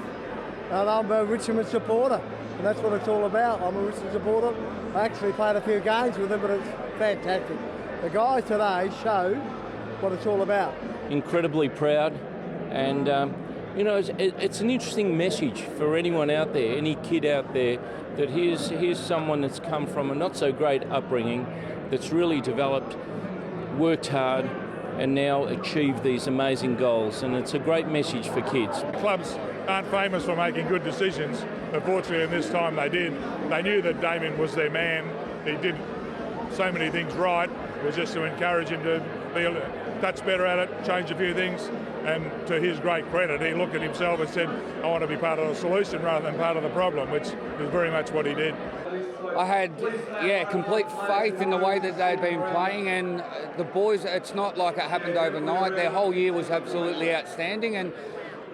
And I'm a Richmond supporter, and that's what it's all about. I'm a Richmond supporter. I actually played a few games with them, but it's fantastic. The guys today show what it's all about. Incredibly proud, and you know, it's an interesting message for anyone out there, any kid out there, that here's someone that's come from a not so great upbringing, that's really developed, worked hard, and now achieved these amazing goals, and it's a great message for kids. Clubs aren't famous for making good decisions. Unfortunately, in this time they did. They knew that Damien was their man. He did so many things right. It was just to encourage him to be a touch better at it, change a few things, and to his great credit, he looked at himself and said, I want to be part of the solution rather than part of the problem, which is very much what he did. I had, complete faith in the way that they'd been playing, and the boys, it's not like it happened overnight. Their whole year was absolutely outstanding, and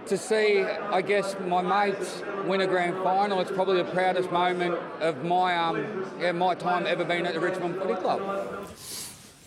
to see, I guess, my mates win a grand final, it's probably the proudest moment of my time ever being at the Richmond Footy Club.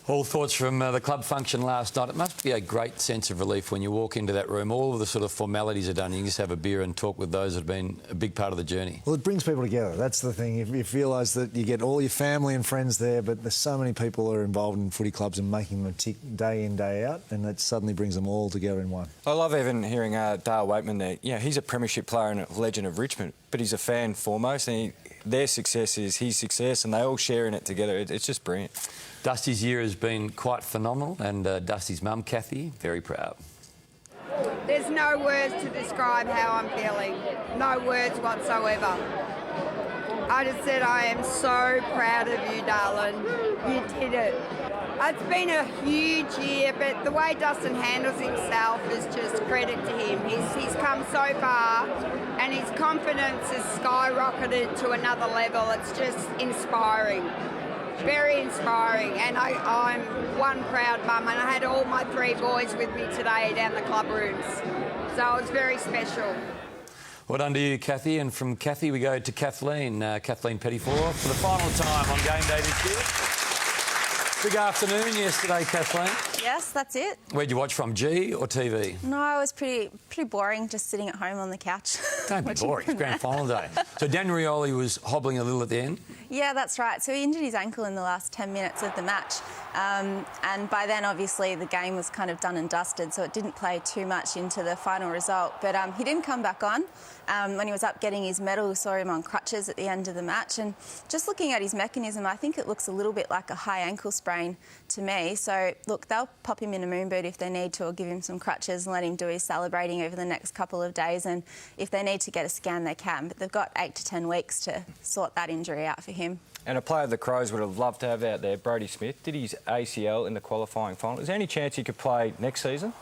All thoughts from the club function last night. It must be a great sense of relief when you walk into that room. All of the sort of formalities are done. You can just have a beer and talk with those that have been a big part of the journey. Well, it brings people together. That's the thing. You realise that you get all your family and friends there, but there's so many people who are involved in footy clubs and making them tick day in, day out, and it suddenly brings them all together in one. I love even hearing Dale Waitman there. Yeah, he's a premiership player and a legend of Richmond, but he's a fan foremost, and their success is his success, and they all share in it together. It's just brilliant. Dusty's year has been quite phenomenal, and Dusty's mum, Kathy, very proud. There's no words to describe how I'm feeling. No words whatsoever. I just said I am so proud of you, darling. You did it. It's been a huge year, but the way Dustin handles himself is just credit to him. He's come so far, and his confidence has skyrocketed to another level. It's just inspiring. Very inspiring, and I'm one proud mum, and I had all my 3 boys with me today down the club rooms, so it was very special. Well done to you, Kathy, and from Kathy we go to Kathleen Pettifor for the final time on Game Day this year. Big afternoon yesterday, Kathleen. Yes, that's it. Where'd you watch from, G or TV? No, it was pretty boring, just sitting at home on the couch. Don't be boring, it's grand final day. So Daniel Rioli was hobbling a little at the end? Yeah, that's right. So he injured his ankle in the last 10 minutes of the match. And by then, obviously, the game was kind of done and dusted, so it didn't play too much into the final result. But he didn't come back on. When he was up getting his medal, we saw him on crutches at the end of the match. And just looking at his mechanism, I think it looks a little bit like a high ankle sprain to me. So, look, they'll pop him in a moon boot if they need to, or give him some crutches and let him do his celebrating over the next couple of days. And if they need to get a scan, they can. But they've got 8 to 10 weeks to sort that injury out for him. And a player the Crows would have loved to have out there, Brodie Smith, did his ACL in the qualifying final. Is there any chance he could play next season?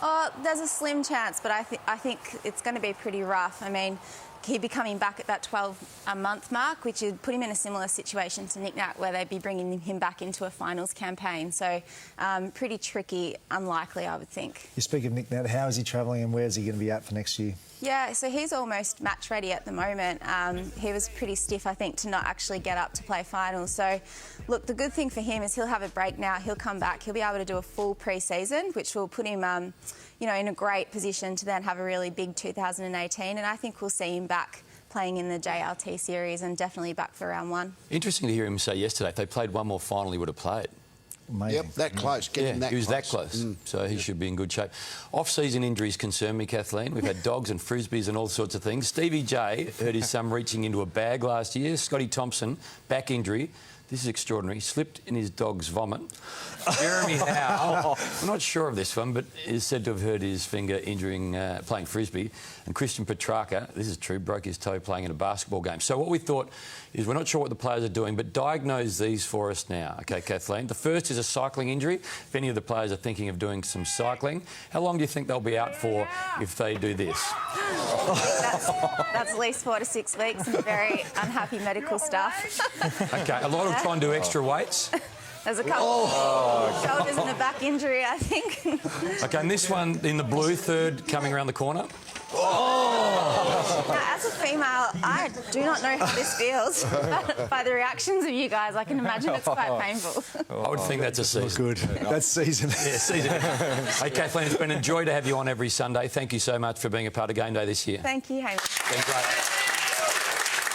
Oh, there's a slim chance, but I think it's going to be pretty rough. I mean, he'd be coming back at that 12-month mark, which would put him in a similar situation to Nick Nat, where they'd be bringing him back into a finals campaign. So pretty tricky, unlikely, I would think. You speak of Nick Nat, how is he travelling and where's he going to be at for next year? Yeah, so he's almost match ready at the moment. He was pretty stiff, I think, to not actually get up to play finals. So, look, the good thing for him is he'll have a break now. He'll come back. He'll be able to do a full pre-season, which will put him, you know, in a great position to then have a really big 2018. And I think we'll see him back playing in the JLT series and definitely back for round 1. Interesting to hear him say yesterday, if they played one more final, he would have played. Amazing. Yep, that close. He was that close. So he should be in good shape. Off-season injuries concern me, Kathleen. We've had dogs and frisbees and all sorts of things. Stevie J hurt his thumb reaching into a bag last year. Scotty Thompson, back injury. This is extraordinary. Slipped in his dog's vomit. Jeremy Howe, I'm not sure of this one, but is said to have hurt his finger injuring playing frisbee. And Christian Petrarca, this is true, broke his toe playing in a basketball game. So what we thought is we're not sure what the players are doing, but diagnose these for us now. OK, Kathleen. The first is a cycling injury. If any of the players are thinking of doing some cycling, how long do you think they'll be out for if they do this? That's at least 4 to 6 weeks and very unhappy medical staff. OK, a lot of trying to do extra weights. There's a couple of shoulders and a back injury, I think. OK, and this one in the blue, third, coming around the corner. Now, as a female, I do not know how this feels. By the reactions of you guys, I can imagine it's quite painful. I would think that's a season. Good. That's season. Yeah, season. Hey, Kathleen, it's been a joy to have you on every Sunday. Thank you so much for being a part of Game Day this year. Thank you, Hamish. It's been great.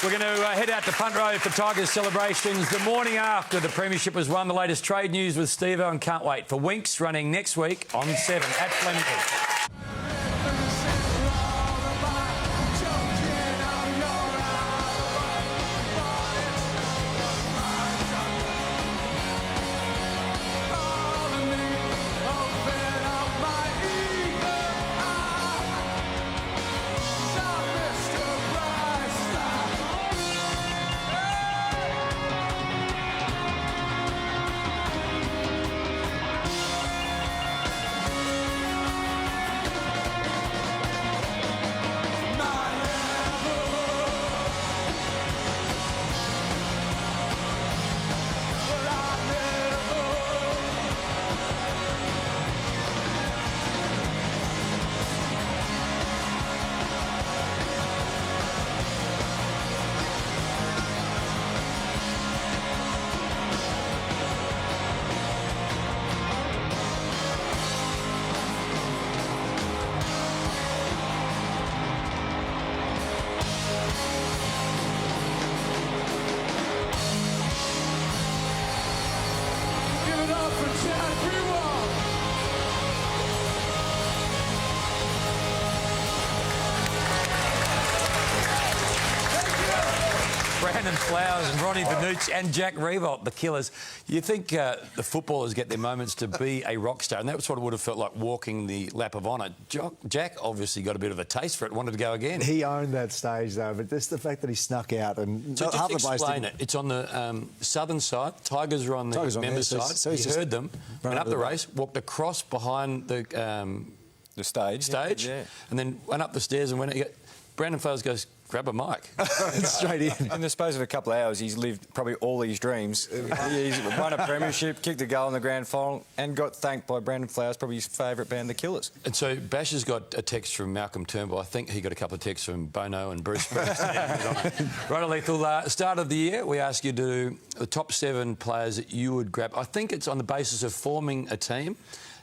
We're going to head out to Punt Road for Tigers celebrations the morning after the Premiership was won. The latest trade news with Steve-O, and can't wait for Winks running next week on 7 at Flemington. Brandon Flowers and Ronnie Vanucci and Jack Revolt, the killers. You think the footballers get their moments to be a rock star, and that's what it would have felt like walking the lap of honour. Jack obviously got a bit of a taste for it, wanted to go again. He owned that stage, though, but just the fact that he snuck out and... So just explain it. It's on the southern side. Tigers are on the member side. So he heard them, went up the race, walked across behind the stage, yeah. and then went up the stairs and went... Brandon Flowers goes, grab a mic. Straight in. In the space of a couple of hours, he's lived probably all these dreams. He's won a premiership, kicked a goal in the grand final, and got thanked by Brandon Flowers, probably his favourite band, The Killers. And so Bash has got a text from Malcolm Turnbull. I think he got a couple of texts from Bono and Bruce Springsteen. Right, Lethal. Start of the year, we ask you to do the top 7 players that you would grab. I think it's on the basis of forming a team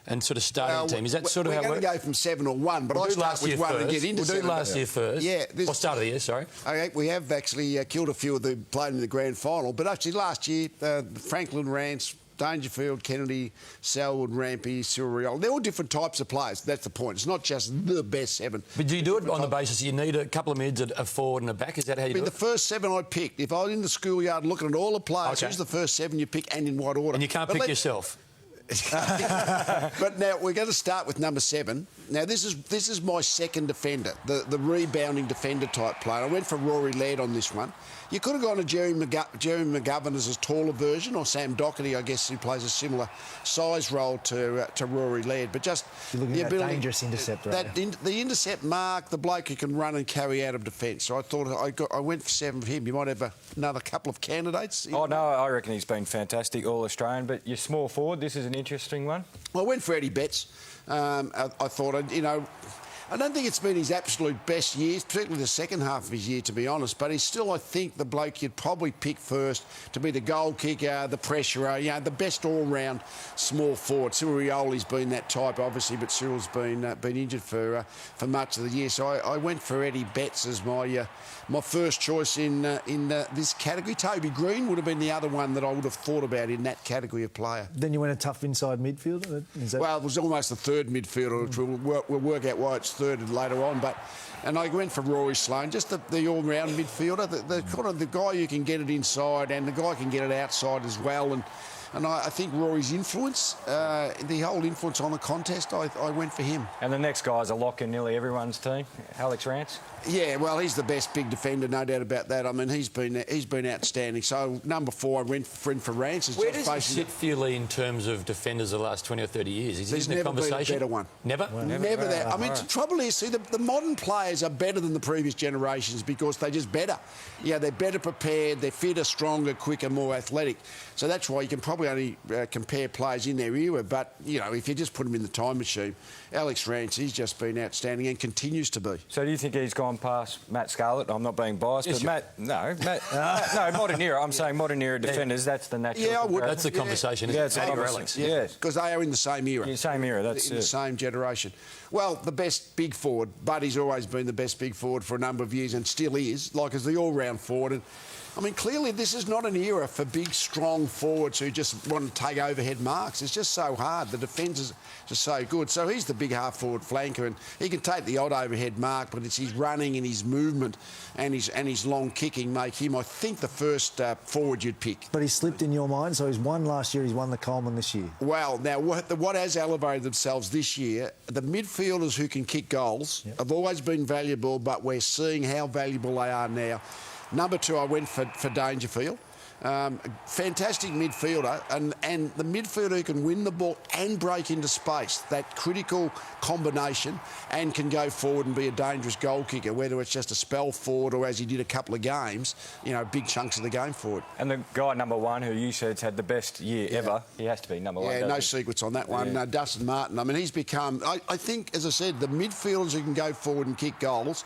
and sort of starting a team. Is that sort of how it works? We're going to go from 7 or 1, but I start with 1 and get into 7. We'll do last year first. Yeah. Or start of the year, sorry. Okay, we have actually killed a few of the played in the grand final, but actually last year, Franklin, Rance, Dangerfield, Kennedy, Selwood, Rampy, Cyril, they're all different types of players. That's the point. It's not just the best 7. But do you do it on the basis you need a couple of mids, a forward and a back? Is that how you do it? The first 7 I picked, if I was in the schoolyard looking at all the players, who's the first 7 you pick and in what order? And you can't pick yourself? But now we're going to start with number 7. Now this is my second defender, the rebounding defender type player. I went for Rory Laird on this one. You could have gone to Jerry McGovern as a taller version, or Sam Doherty, I guess, who plays a similar size role to Rory Laird. But just you're looking the at ability, that dangerous interceptor. The intercept mark, the bloke who can run and carry out of defence. So I thought I went for 7 for him. You might have another couple of candidates. Oh no, I reckon he's been fantastic, all Australian. But your small forward, this is an interesting one. Well, I went for Eddie Betts. I thought, I don't think it's been his absolute best years, particularly the second half of his year, to be honest. But he's still, I think, the bloke you'd probably pick first to be the goal kicker, the pressurer, the best all-round small forward. Cyril Rioli's been that type, obviously, but Cyril's been injured for much of the year. So I went for Eddie Betts as my first choice in this category. Toby Green would have been the other one that I would have thought about in that category of player. Then you went a tough inside midfielder? Well, it was almost the third midfielder, which we'll work out why it's third later on. And I went for Rory Sloane, just the all-round midfielder, the kind of the guy who can get it inside and the guy who can get it outside as well. And I think Rory's influence, the whole influence on the contest, I went for him. And the next guy's a lock in nearly everyone's team, Alex Rance. Yeah, well, he's the best big defender, no doubt about that. I mean, he's been outstanding. So number 4, I went for Rance. Where does he sit for you, Lee, in terms of defenders the last 20 or 30 years? Is he in the conversation? There's never been a better one. Never? Well, never that. I mean, the trouble is, see, the modern players are better than the previous generations because they're just better. Yeah, they're better prepared, they're fitter, stronger, quicker, more athletic. So that's why you can probably only compare players in their era. But, if you just put them in the time machine, Alex Rance, he's just been outstanding and continues to be. So do you think he's gone past Matt Scarlett? I'm not being biased, but no, modern era. I'm saying modern era defenders, that's the natural. Yeah, I would. That's the conversation. Yeah, it's Alex. Yeah, because they are in the same era. Yeah, same era, that's in the same generation. Well, the best big forward, Buddy's always been the best big forward for a number of years and still is, like as the all-round forward. And I mean, clearly this is not an era for big, strong forwards who just want to take overhead marks. It's just so hard. The defences are so good. So he's the big half-forward flanker, and he can take the odd overhead mark, but it's his running and his movement and his long kicking make him, I think, the first forward you'd pick. But he slipped in your mind, so he's won last year, he's won the Coleman this year. Well, now, what has elevated themselves this year, the midfielders who can kick goals have always been valuable, but we're seeing how valuable they are now. Number 2, I went for Dangerfield. Fantastic midfielder, and the midfielder who can win the ball and break into space, that critical combination, and can go forward and be a dangerous goal kicker, whether it's just a spell forward or, as he did a couple of games, big chunks of the game forward. And the guy number 1 who you said's had the best year ever, he has to be number 1. Yeah, no secrets on that one. Dustin Martin. I mean, he's become, I think, as I said, the midfielders who can go forward and kick goals.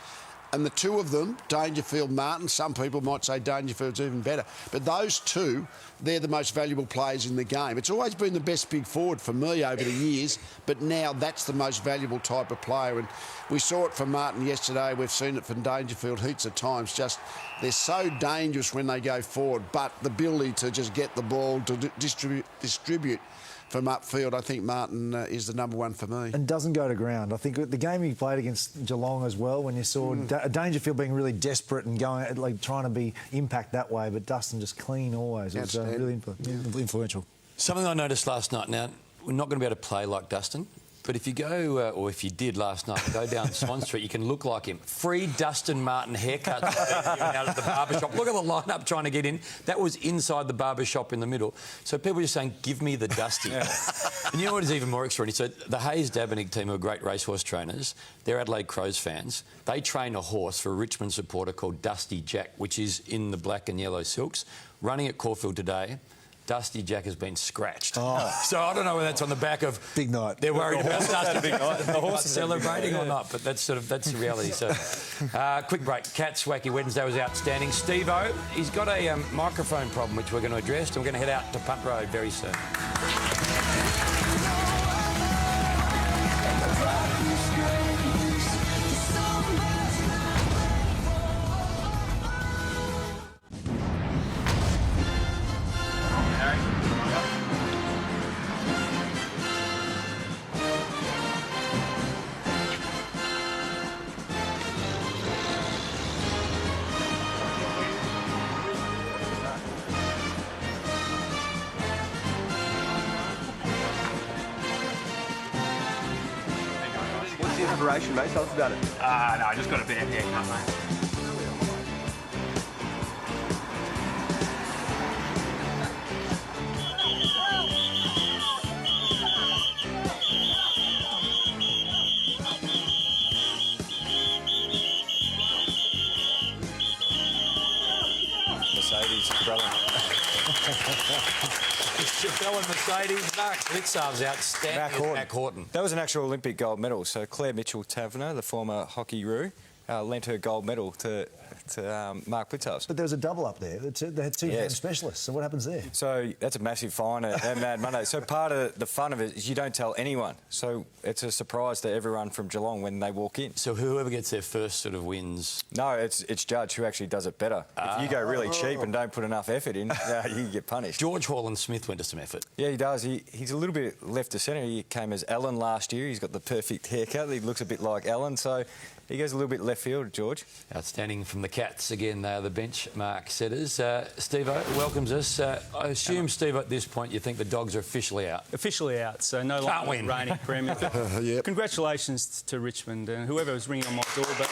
And the two of them, Dangerfield, Martin, some people might say Dangerfield's even better. But those two, they're the most valuable players in the game. It's always been the best big forward for me over the years, but now that's the most valuable type of player. And we saw it from Martin yesterday. We've seen it from Dangerfield heaps of times. Just they're so dangerous when they go forward, but the ability to just get the ball, to distribute from upfield, I think Martin is the number 1 for me. And doesn't go to ground. I think the game he played against Geelong as well, when you saw Dangerfield being really desperate and going, trying to be impact that way, but Dustin just clean always. It was really influential. Something I noticed last night. Now, we're not going to be able to play like Dustin, but if you go, or if you did last night, go down Swan Street, you can look like him. Free Dustin Martin haircuts given out at the barbershop. Look at the lineup trying to get in. That was inside the barbershop in the middle. So people are just saying, give me the Dusty. And you know what is even more extraordinary? So the Hayes Dabernig team, who are great racehorse trainers, they're Adelaide Crows fans. They train a horse for a Richmond supporter called Dusty Jack, which is in the black and yellow silks, running at Caulfield today. Dusty Jack has been scratched. Oh. So I don't know whether that's on the back of... Big night. They're worried about Dusty big night. The horse is celebrating or not, but that's the reality. So, quick break. Cat's Wacky Wednesday was outstanding. Steve-O, he's got a microphone problem which we're going to address, and we're going to head out to Punt Road very soon. operation, mate? Tell us about it. No, I just got a bad haircut, mate. Mercedes, brother. Chappelle and Mercedes. Mark Blitzarv's outstanding. Mac Horton. That was an actual Olympic gold medal. So Claire Mitchell-Taverner, the former hockey roux, lent her gold medal to Mark Blitzarv's. But there was a double up there. They had two hand specialists. So what happens there? So that's a massive fine at Mad Monday. So part of the fun of it is you don't tell anyone. So it's a surprise to everyone from Geelong when they walk in. So whoever gets their first sort of wins... No, it's judged who actually does it better. If you go really cheap and don't put enough effort in, you get punished. George Holland-Smith went to some effort. Yeah, he does. He's a little bit left of centre. He came as Ellen last year. He's got the perfect haircut. He looks a bit like Ellen, so... He goes a little bit left field, George. Outstanding from the Cats. Again, they are the benchmark setters. Steve-O welcomes us. I assume, Steve, at this point, you think the Dogs are officially out? Officially out, so no longer reigning Premier. Yep. Congratulations to Richmond and whoever was ringing on my doorbell.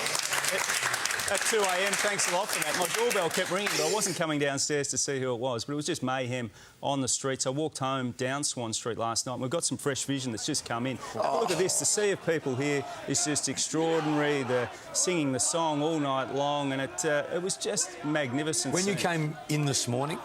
At 2 a.m, thanks a lot for that. My doorbell kept ringing, but I wasn't coming downstairs to see who it was. But it was just mayhem on the streets. I walked home down Swan Street last night and we've got some fresh vision that's just come in. Look at this. The sea of people here is just extraordinary. They're singing the song all night long and it was just magnificent. When you came in this morning,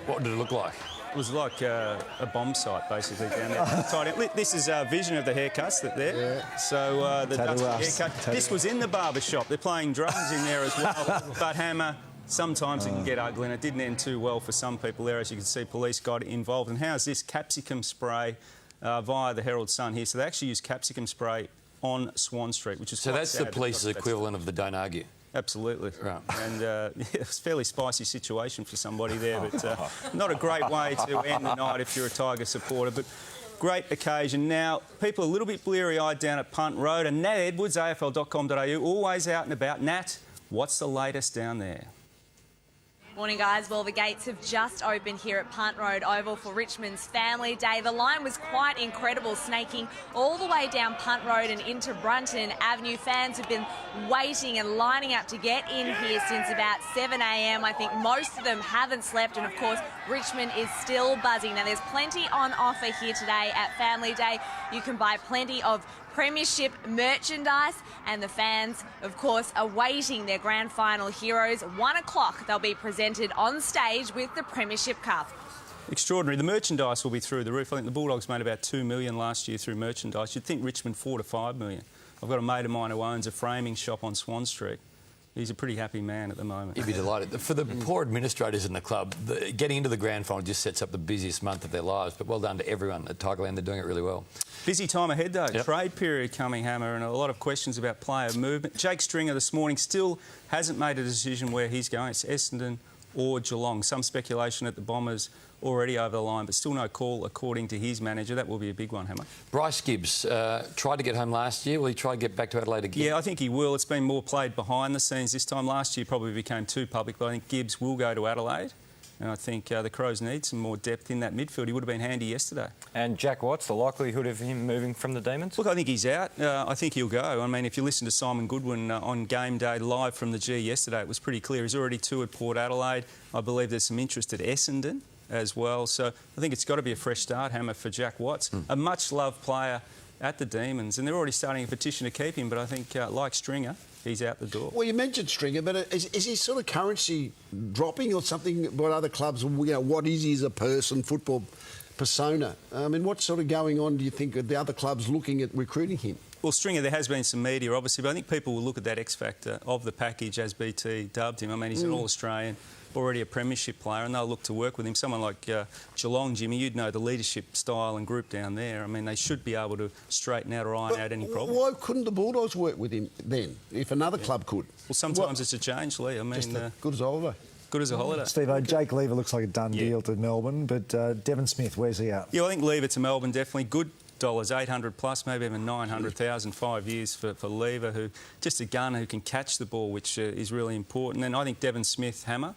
what did it look like? It was like a bomb site, basically, down there. This is our vision of the haircuts that there. Yeah. So the dusty haircut. This was in the barber shop. They're playing drums in there as well. But Hammer, sometimes it can get ugly, and it didn't end too well for some people there. As you can see, police got involved. And how's this? Capsicum spray via the Herald Sun here. So they actually use capsicum spray on Swan Street, which is so that's the police's equivalent of the don't argue. Absolutely. Right. And it was a fairly spicy situation for somebody there, but not a great way to end the night if you're a Tiger supporter. But great occasion. Now, people are a little bit bleary-eyed down at Punt Road, and Nat Edwards, AFL.com.au, always out and about. Nat, what's the latest down there? Morning, guys. Well, the gates have just opened here at Punt Road Oval for Richmond's Family Day. The line was quite incredible, snaking all the way down Punt Road and into Brunton Avenue. Fans have been waiting and lining up to get in here since about 7 a.m. I think most of them haven't slept, and of course, Richmond is still buzzing. Now, there's plenty on offer here today at Family Day. You can buy plenty of Premiership merchandise, and the fans, of course, awaiting their grand final heroes. 1 o'clock, they'll be presented on stage with the Premiership Cup. Extraordinary. The merchandise will be through the roof. I think the Bulldogs made about $2 million last year through merchandise. You'd think Richmond $4 to $5 million. I've got a mate of mine who owns a framing shop on Swan Street. He's a pretty happy man at the moment. He'd be delighted. For the poor administrators in the club, getting into the grand final just sets up the busiest month of their lives. But well done to everyone at Tigerland. They're doing it really well. Busy time ahead, though. Yep. Trade period coming, Hammer, and a lot of questions about player movement. Jake Stringer this morning still hasn't made a decision where he's going. It's Essendon or Geelong. Some speculation at the Bombers already over the line, but still no call according to his manager. That will be a big one, Hammer. Bryce Gibbs tried to get home last year. Will he try to get back to Adelaide again? Yeah, I think he will. It's been more played behind the scenes this time. Last year probably became too public, but I think Gibbs will go to Adelaide. And I think the Crows need some more depth in that midfield. He would have been handy yesterday. And Jack Watts, the likelihood of him moving from the Demons? Look, I think he's out. I think he'll go. I mean, if you listen to Simon Goodwin on game day live from the G yesterday, it was pretty clear. He's already 2 at Port Adelaide. I believe there's some interest at Essendon as well. So I think it's got to be a fresh start, Hammer, for Jack Watts. A much-loved player at the Demons. And they're already starting a petition to keep him, but I think, like Stringer, he's out the door. Well, you mentioned Stringer, but is his sort of currency dropping or something? What other clubs, what is he as a person, football persona? I mean, what's sort of going on, do you think, are the other clubs looking at recruiting him? Well, Stringer, there has been some media, obviously, but I think people will look at that X factor of the package, as BT dubbed him. I mean, he's an All-Australian, already a premiership player, and they'll look to work with him. Someone like Geelong, Jimmy, you'd know the leadership style and group down there. I mean, they should be able to straighten out or iron out any problem. Why couldn't the Bulldogs work with him then, if another club could? Well, sometimes it's a change, Lee. I mean, just good as a holiday. Good as a holiday. Steve-O, Jake Lever looks like a done deal to Melbourne, but Devon Smith, where's he at? Yeah, I think Lever to Melbourne, definitely. Good dollars, 800 plus, maybe even 900,000, 5 years for Lever, who just a gunner who can catch the ball, which is really important. And I think Devon Smith, Hammer,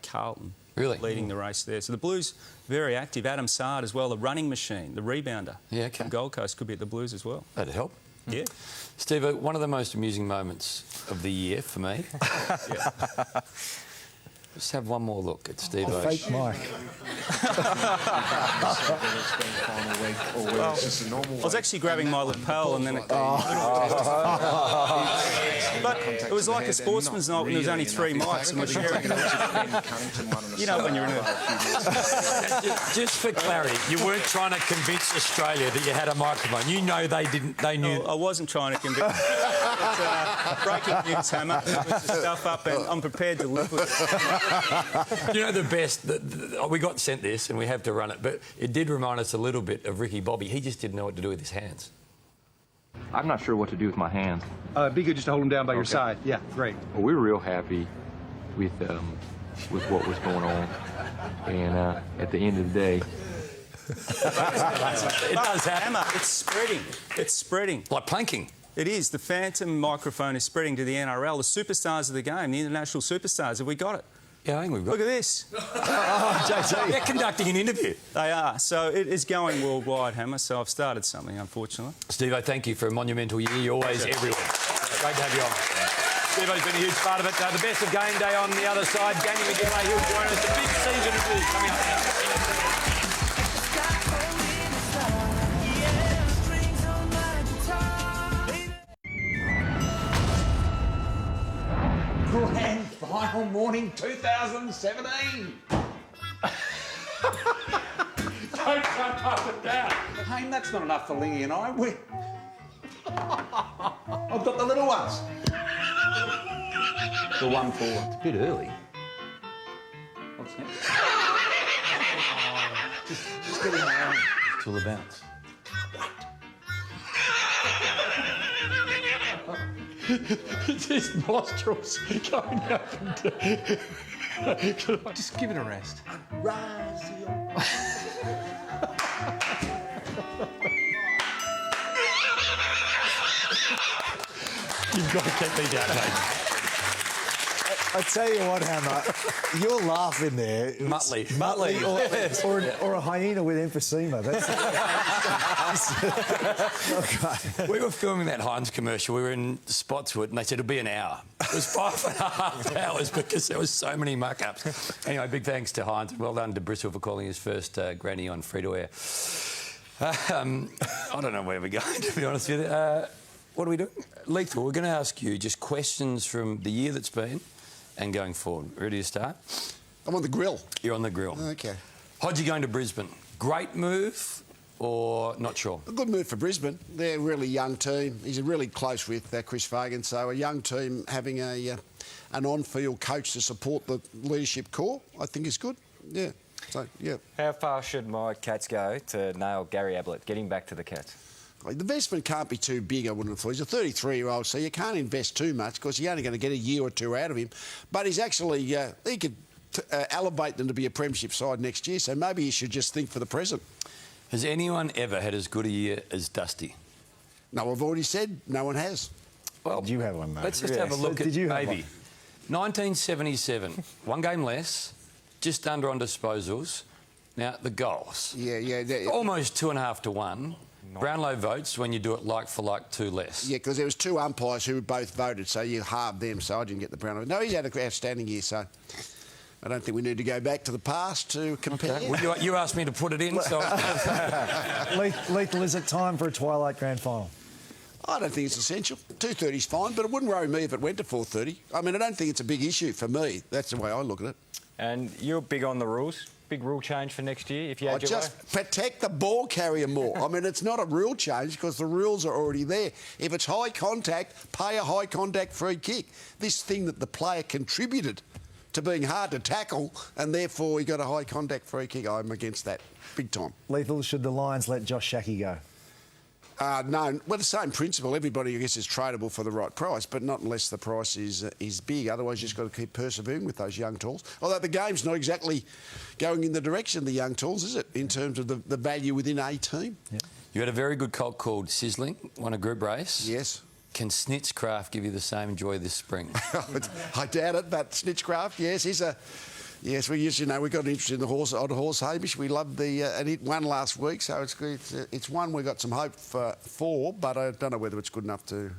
Carlton, really leading the race there. So the Blues very active. Adam Sard as well, the running machine, the rebounder from Gold Coast, could be at the Blues as well. That'd help. Yeah. Steve, one of the most amusing moments of the year for me. Just have one more look at Steve. Fake Mike. Well, I was actually grabbing my lapel and then it but it was like a sportsman's night when there was only 3 mics and we're sharing it. You know when you're in a... Just for clarity, you weren't trying to convince Australia that you had a microphone. You know they didn't. They knew. No, I wasn't trying to convince. But, breaking news, Hammer. It was the stuff up, and I'm prepared to live with it. You know the best. We got sent this, and we have to run it, but it did remind us a little bit of Ricky Bobby. He just didn't know what to do with his hands. I'm not sure what to do with my hands. It'd be good just to hold them down by your side. Yeah, great. Well, we were real happy with what was going on, and at the end of the day, it does happen. It's spreading. It's spreading. Like planking. It is. The phantom microphone is spreading to the NRL. The superstars of the game, the international superstars. Have we got it? Yeah, I think we've got it. Look at this. JT. They're conducting an interview. They are. So it is going worldwide, Hammer, so I've started something, unfortunately. Steve, thank you for a monumental year. You're always everywhere. Great to have you on. Steve-O's been a huge part of it. The best of game day on the other side. Danny McGillay, he'll join us. The big season of news coming up now. Grand final morning 2017. Don't jump up and down. Hey, that's not enough for Lingy and I. I've got the little ones. The 1-4. It's a bit early. What's next? Just getting around till the bounce. His nostrils going up and down. Just give it a rest. You've got to keep me down, mate. I tell you what, Hammer, your laugh in there. Muttley. Or a hyena with emphysema. That's okay. We were filming that Heinz commercial. We were in Spotswood and they said it'll be an hour. It was 5.5 hours because there was so many muck-ups. Anyway, big thanks to Heinz. Well done to Bristol for calling his first granny on free-to-air. I don't know where we're going, to be honest with you. What are we doing? Lethal, we're going to ask you just questions from the year that's been and going forward. Ready to start? I'm on the grill. You're on the grill. Okay. Hodgie going to Brisbane. Great move or not sure? A good move for Brisbane. They're a really young team. He's really close with Chris Fagan, so a young team having an on-field coach to support the leadership core, I think is good. Yeah. So, yeah. How far should my Cats go to nail Gary Ablett, getting back to the Cats? The investment can't be too big, I wouldn't have thought. He's a 33-year-old, so you can't invest too much because you're only going to get a year or two out of him. But he's actually, he could elevate them to be a premiership side next year, so maybe he should just think for the present. Has anyone ever had as good a year as Dusty? No, I've already said no one has. Well, did you have one, mate? Let's just have a look at maybe 1977, one game less, just under on disposals. Now, the goals. Yeah. Almost 2.5 to 1. Brownlow votes when you do it like for like 2 less. Yeah, because there was 2 umpires who both voted, so you halved them, so I didn't get the Brownlow. No, he's had an outstanding year, so I don't think we need to go back to the past to compare. Okay. Well, you asked me to put it in, so... Lethal, is it time for a Twilight Grand Final? I don't think it's essential. 2:30 is fine, but it wouldn't worry me if it went to 4:30. I mean, I don't think it's a big issue for me. That's the way I look at it. And you're big on the rules? Big rule change for next year, if you had your way? Just protect the ball carrier more. I mean, it's not a rule change because the rules are already there. If it's high contact, pay a high contact free kick. This thing that the player contributed to being hard to tackle and therefore he got a high contact free kick, I'm against that big time. Lethal, should the Lions let Josh Shackey go? No, well, the same principle. Everybody, I guess, is tradable for the right price, but not unless the price is big. Otherwise, you've just got to keep persevering with those young tools. Although the game's not exactly going in the direction of the young tools, is it, in terms of the value within a team? Yeah. You had a very good colt called Sizzling, won a group race. Yes. Can Snitzcraft give you the same joy this spring? I doubt it, but Snitzcraft, yes, Yes, we used to know we got interested in the horse, odd horse, Hamish. We loved the and it won last week, so it's one we got some hope for, but I don't know whether it's good enough to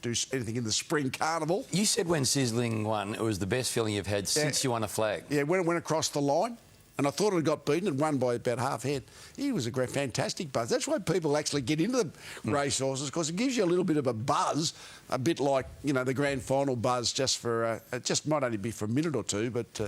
do anything in the spring carnival. You said when Sizzling won, it was the best feeling you've had since you won a flag. Yeah, when it went across the line. And I thought it got beaten and won by about half head. He was a great, fantastic buzz. That's why people actually get into the racehorses, because it gives you a little bit of a buzz, a bit like, you know, the grand final buzz, just for just might only be for a minute or two, but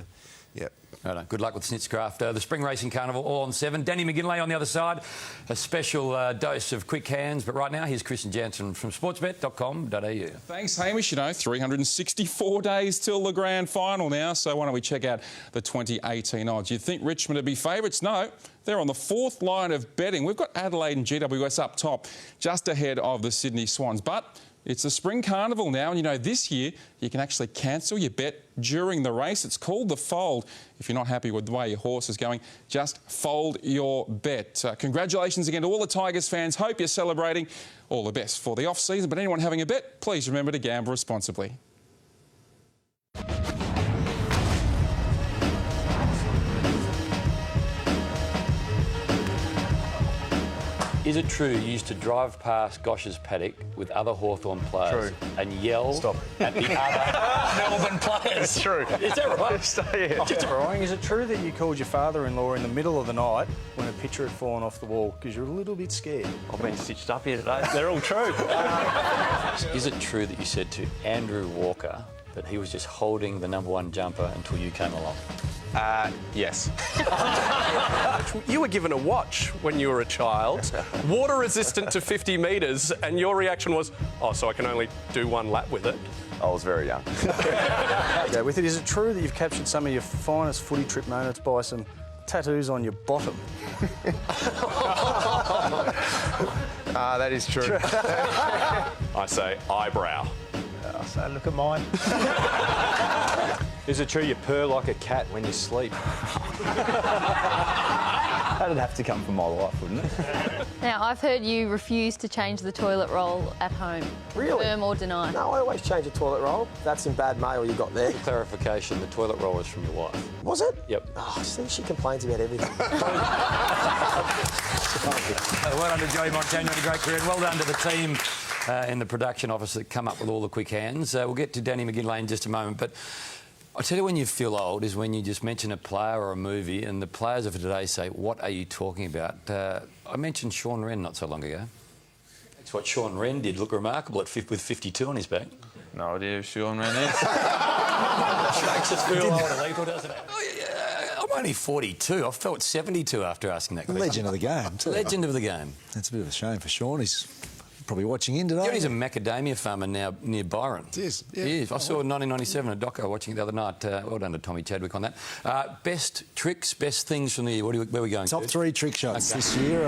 yeah. Right, good luck with Snitzcraft. The Spring Racing Carnival all on 7. Danny McGinlay on the other side. A special dose of quick hands. But right now, here's Christian Jansen from sportsbet.com.au. Thanks, Hamish. You know, 364 days till the grand final now. So why don't we check out the 2018 odds? You'd think Richmond would be favourites. No, they're on the 4th line of betting. We've got Adelaide and GWS up top, just ahead of the Sydney Swans. But it's the Spring Carnival now, and you know, this year you can actually cancel your bet during the race. It's called the fold. If you're not happy with the way your horse is going, just fold your bet. Congratulations again to all the Tigers fans. Hope you're celebrating. All the best for the off-season. But anyone having a bet, please remember to gamble responsibly. Is it true you used to drive past Gosh's paddock with other Hawthorn players and yell at the other Melbourne players? It's true. Is that right? Yeah. Is it true that you called your father-in-law in the middle of the night when a picture had fallen off the wall because you're a little bit scared? I've been stitched up here today. They're all true. Is it true that you said to Andrew Walker that he was just holding the #1 jumper until you came along? Yes. You were given a watch when you were a child, water resistant to 50 metres, and your reaction was, oh, so I can only do one lap with it? I was very young. Yeah, with it, is it true that you've captured some of your finest footy trip moments by some tattoos on your bottom? That is true. I say eyebrow. I say, look at mine. Is it true you purr like a cat when you sleep? That'd have to come from my wife, wouldn't it? Now, I've heard you refuse to change the toilet roll at home. Really? Confirm or deny? No, I always change the toilet roll. That's some bad mail you got there. For clarification, the toilet roll was from your wife. Was it? Yep. Oh, see, she complains about everything. Well done to Joey Montagna, had a great career. And well done to the team in the production office that come up with all the quick hands. We'll get to Danny McGinlay in just a moment, but I tell you, when you feel old is when you just mention a player or a movie and the players of today say, what are you talking about? I mentioned Sean Wren not so long ago. That's what Sean Wren did. Look remarkable with 52 on his back. No idea who Sean Wren is. Makes us feel old and lethal, doesn't it? Oh, yeah, I'm only 42. I felt 72 after asking that question. Legend of the game, too. Legend of the game. That's a bit of a shame for Sean. He's probably watching in today. Yeah, he's a macadamia farmer now near Byron. It is, yeah. He is. I saw 1997, a doco watching it the other night. Well done to Tommy Chadwick on that. Best tricks, best things from the year. Where are we going? Top 3 trick shots this year.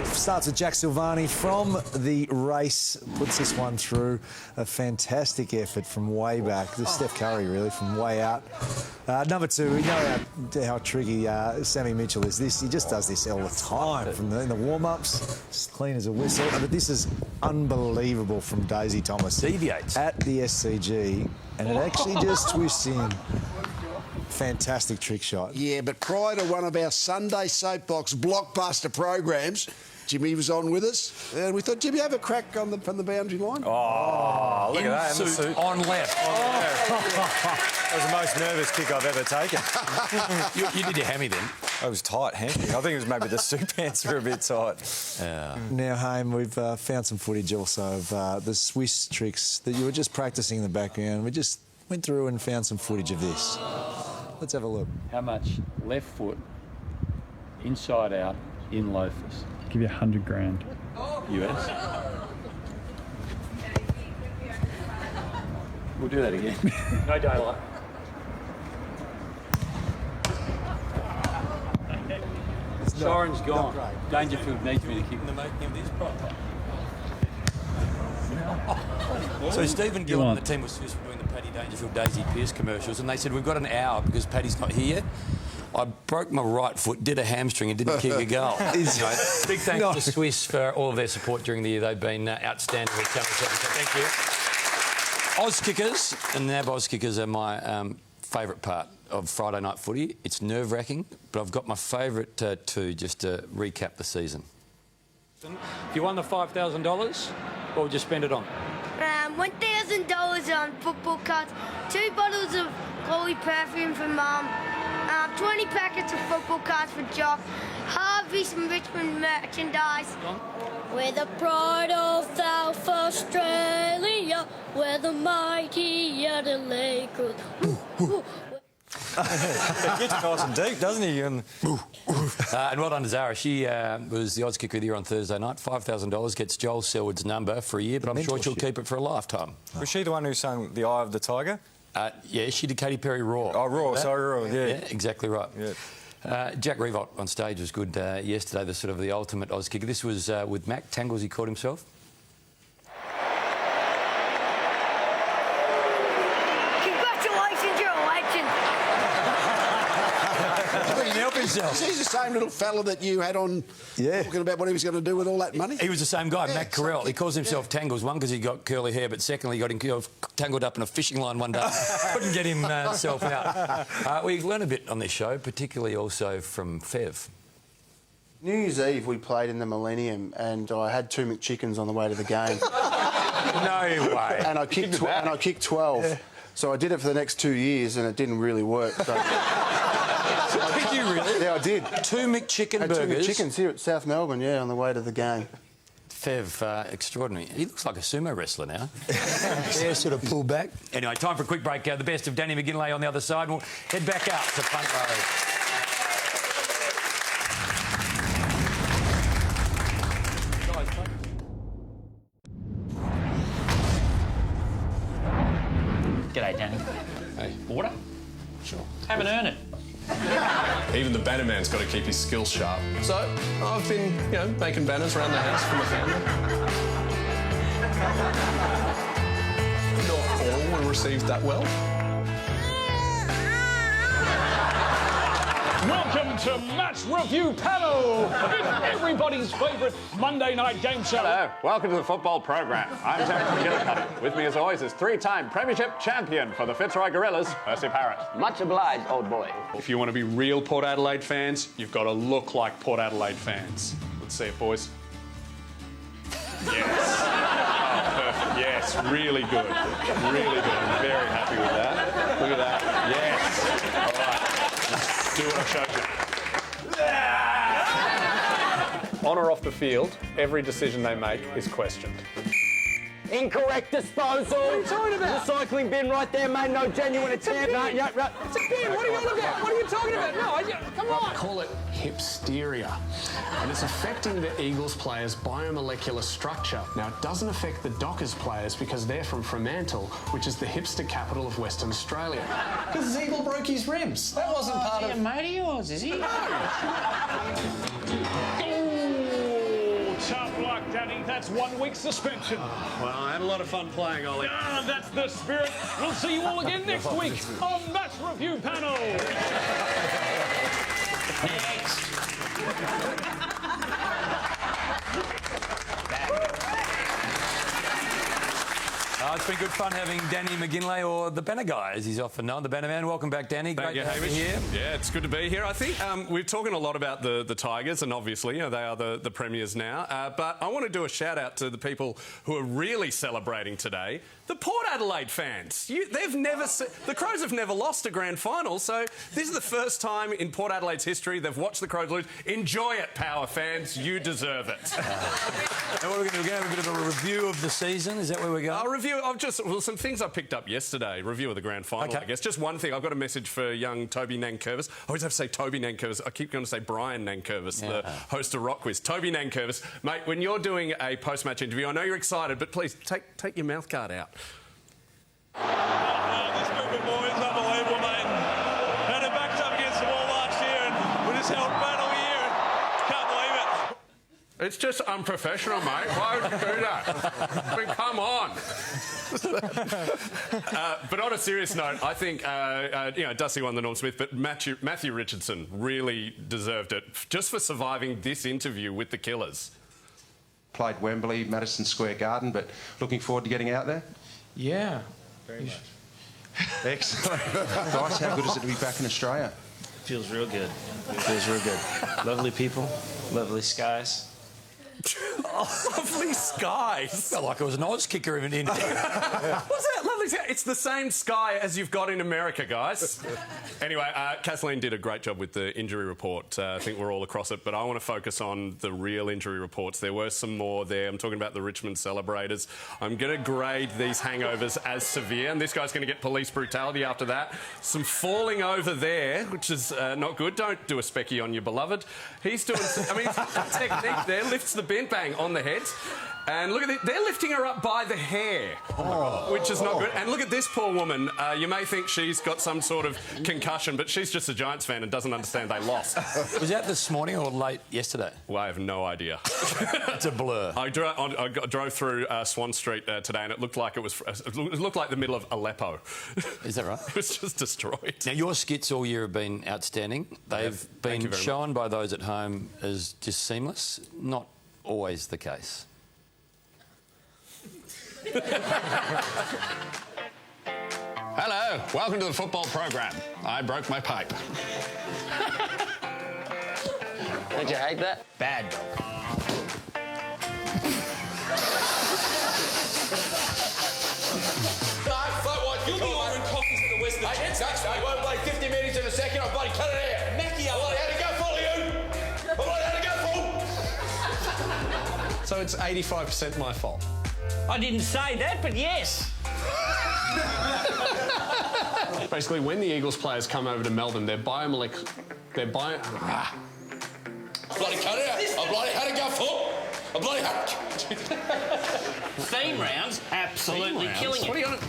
Starts with Jack Silvani from the race. Puts this one through. A fantastic effort from way back. This is Steph Curry, really, from way out. Number 2, we know how tricky Sammy Mitchell is. He just does this all the time. In the warm-ups, just clean as a whistle. But this is unbelievable from Daisy Thomas. Deviates. At the SCG, and it actually just twists in. Fantastic trick shot. Yeah, but prior to one of our Sunday soapbox blockbuster programs, Jimmy was on with us, and we thought, Jimmy, have a crack from the boundary line. Oh, look at that. Suit on left. That was the most nervous kick I've ever taken. You did your hammy then. It was tight, hammy. I think it was maybe the suit pants were a bit tight. Yeah. Now, Haim, we've found some footage also of the Swiss tricks that you were just practising in the background. We just went through and found some footage of this. Let's have a look. How much left foot, inside out, in loafers? Give you 100 grand. US. We'll do that again. No daylight. Siren's gone. Dangerfield needs me to keep the making of this proper. So Stephen Gill and the team was Swiss were doing the Paddy Dangerfield Daisy Pearce commercials, and they said, we've got an hour because Paddy's not here yet. I broke my right foot, did a hamstring and didn't kick a goal. Big thanks to Swiss for all of their support during the year. They've been outstanding with Channel 7. So thank you. Oz Kickers and NAB Oz Kickers are my favourite part of Friday night footy. It's nerve-wracking, but I've got my favourite two just to recap the season. If you won the $5,000, what would you spend it on? $1,000 on football cards, 2 bottles of Chloe perfume for Mum, 20 packets of football cards for Jock, Harvey's and Richmond merchandise. We're the pride of South Australia, we're the mighty Adelaide Cruz. It gets nice and deep, doesn't he? And well done to Zara. She was the odds kicker of the year on Thursday night. $5,000 gets Joel Selwood's number for a year, but I'm sure she'll keep it for a lifetime. Was she the one who sang The Eye of the Tiger? Yeah, she did Katy Perry Raw. Oh, Raw, sorry, Raw, yeah. Yeah, exactly right. Yeah. Jack Revolt on stage was good yesterday, the sort of the ultimate Oz kicker. This was with Mac Tangles, he called himself. Congratulations, you're a legend. He's the same little fella that you had on talking about what he was going to do with all that money? He was the same guy, Matt Carell. He calls himself Tangles, one, because he got curly hair, but secondly, he got him tangled up in a fishing line one day. Couldn't get himself out. We've learned a bit on this show, particularly also from Fev. New Year's Eve, we played in the Millennium, and I had 2 McChickens on the way to the game. No way. And I kicked 12. Yeah. So I did it for the next 2 years, and it didn't really work. So. Did you really? Yeah, I did. 2 McChicken burgers? 2 McChickens here at South Melbourne, yeah, on the way to the game. Fev, extraordinary. He looks like a sumo wrestler now. Yeah, sort of pulled back. Anyway, time for a quick break. The best of Danny McGinlay on the other side. We'll head back out to Punt Road. G'day, Danny. Hey. Water? Sure. Haven't earned it. Even the bannerman's got to keep his skills sharp. So I've been, making banners around the house for my family. Not all were received that well. Welcome to Match Review Panel, everybody's favourite Monday night game show. Hello, welcome to the football programme. I'm Terence McGillicuddy. With me as always is 3-time Premiership champion for the Fitzroy Gorillas, Percy Parrott. Much obliged, old boy. If you want to be real Port Adelaide fans, you've got to look like Port Adelaide fans. Let's see it, boys. Yes. Oh, perfect. Yes, really good. Really good. I'm very happy with that. Look at that. Yes. All right. Do what I showed you. On or off the field, every decision they make is questioned. Incorrect disposal. What are you talking about? Recycling bin right there, mate. No genuine attempt. No, yeah, right. It's a bin. What are you on about? What are you talking about? No, come on. Call it hipsteria, and it's affecting the Eagles players' biomolecular structure. Now, it doesn't affect the Dockers players because they're from Fremantle, which is the hipster capital of Western Australia. Because his eagle broke his ribs. That wasn't part of... mate of yours, is he? Tough luck, Danny. That's 1 week suspension. Well, I had a lot of fun playing, Ollie. Ah, that's the spirit. We'll see you all again next week on Match Review Panel. Next. It's been good fun having Danny McGinlay, or the Banner Guy, as he's often known, the Banner Man. Welcome back, Danny. Great to have you here. Yeah, it's good to be here. I think we're talking a lot about the Tigers, and obviously, they are the premiers now. But I want to do a shout out to the people who are really celebrating today. The Port Adelaide fans. The Crows have never lost a grand final, so this is the first time in Port Adelaide's history they've watched the Crows lose. Enjoy it, Power fans. You deserve it. And what are we going to do? We're going to have a bit of a review of the season. Is that where we're going? A review of some things I picked up yesterday. Review of the grand final, I guess. Just one thing. I've got a message for young Toby Nankervis. I always have to say Toby Nankervis. I keep going to say Brian Nankervis, the host of Rock Quiz. Toby Nankervis, mate, when you're doing a post-match interview, I know you're excited, but please take your mouth guard out. This group of boys, unbelievable, mate. Had it backed up against the wall last year, and we just held battle here. Can't believe it. It's just unprofessional, mate. Why would you do that? I mean, come on. But on a serious note, I think, Dusty won the Norm Smith, but Matthew Richardson really deserved it just for surviving this interview with the Killers. Played Wembley, Madison Square Garden, but looking forward to getting out there? Yeah. Very much. Excellent. Guys, how good is it to be back in Australia? Feels real good. Feels real good. Lovely people, lovely skies. Lovely skies. Felt like it was an Oz kicker in India. What's that lovely sky? It's the same sky as you've got in America, guys. Anyway, Kathleen did a great job with the injury report. I think we're all across it, but I want to focus on the real injury reports. There were some more there. I'm talking about the Richmond celebrators. I'm going to grade these hangovers as severe, and this guy's going to get police brutality after that. Some falling over there, which is not good. Don't do a specky on your beloved. He's doing, technique there, lifts the bin, bang, on the head. And look at it, they're lifting her up by the hair, which is not good. And look at this poor woman. You may think she's got some sort of concussion, but she's just a Giants fan and doesn't understand they lost. Was that this morning or late yesterday? Well, I have no idea. It's a blur. I drove through Swan Street today, and it looked like it looked like the middle of Aleppo. Is that right? It was just destroyed. Now, your skits all year have been outstanding. They've been shown by those at home as just seamless. Not always the case. Hello, welcome to the football programme. I broke my pipe. Don't you hate that? Bad dog. You'll be ordering coffees in the Western Chance. I won't play 50 minutes in a second. I'll bloody cut it out. Mackie, I had to go for you. I had to go for. So it's 85% my fault. I didn't say that, but yes. Basically, when the Eagles players come over to Melbourne, Bloody cut it out. I bloody had to go for. I bloody had to... Theme rounds, absolutely killing it. What are you on?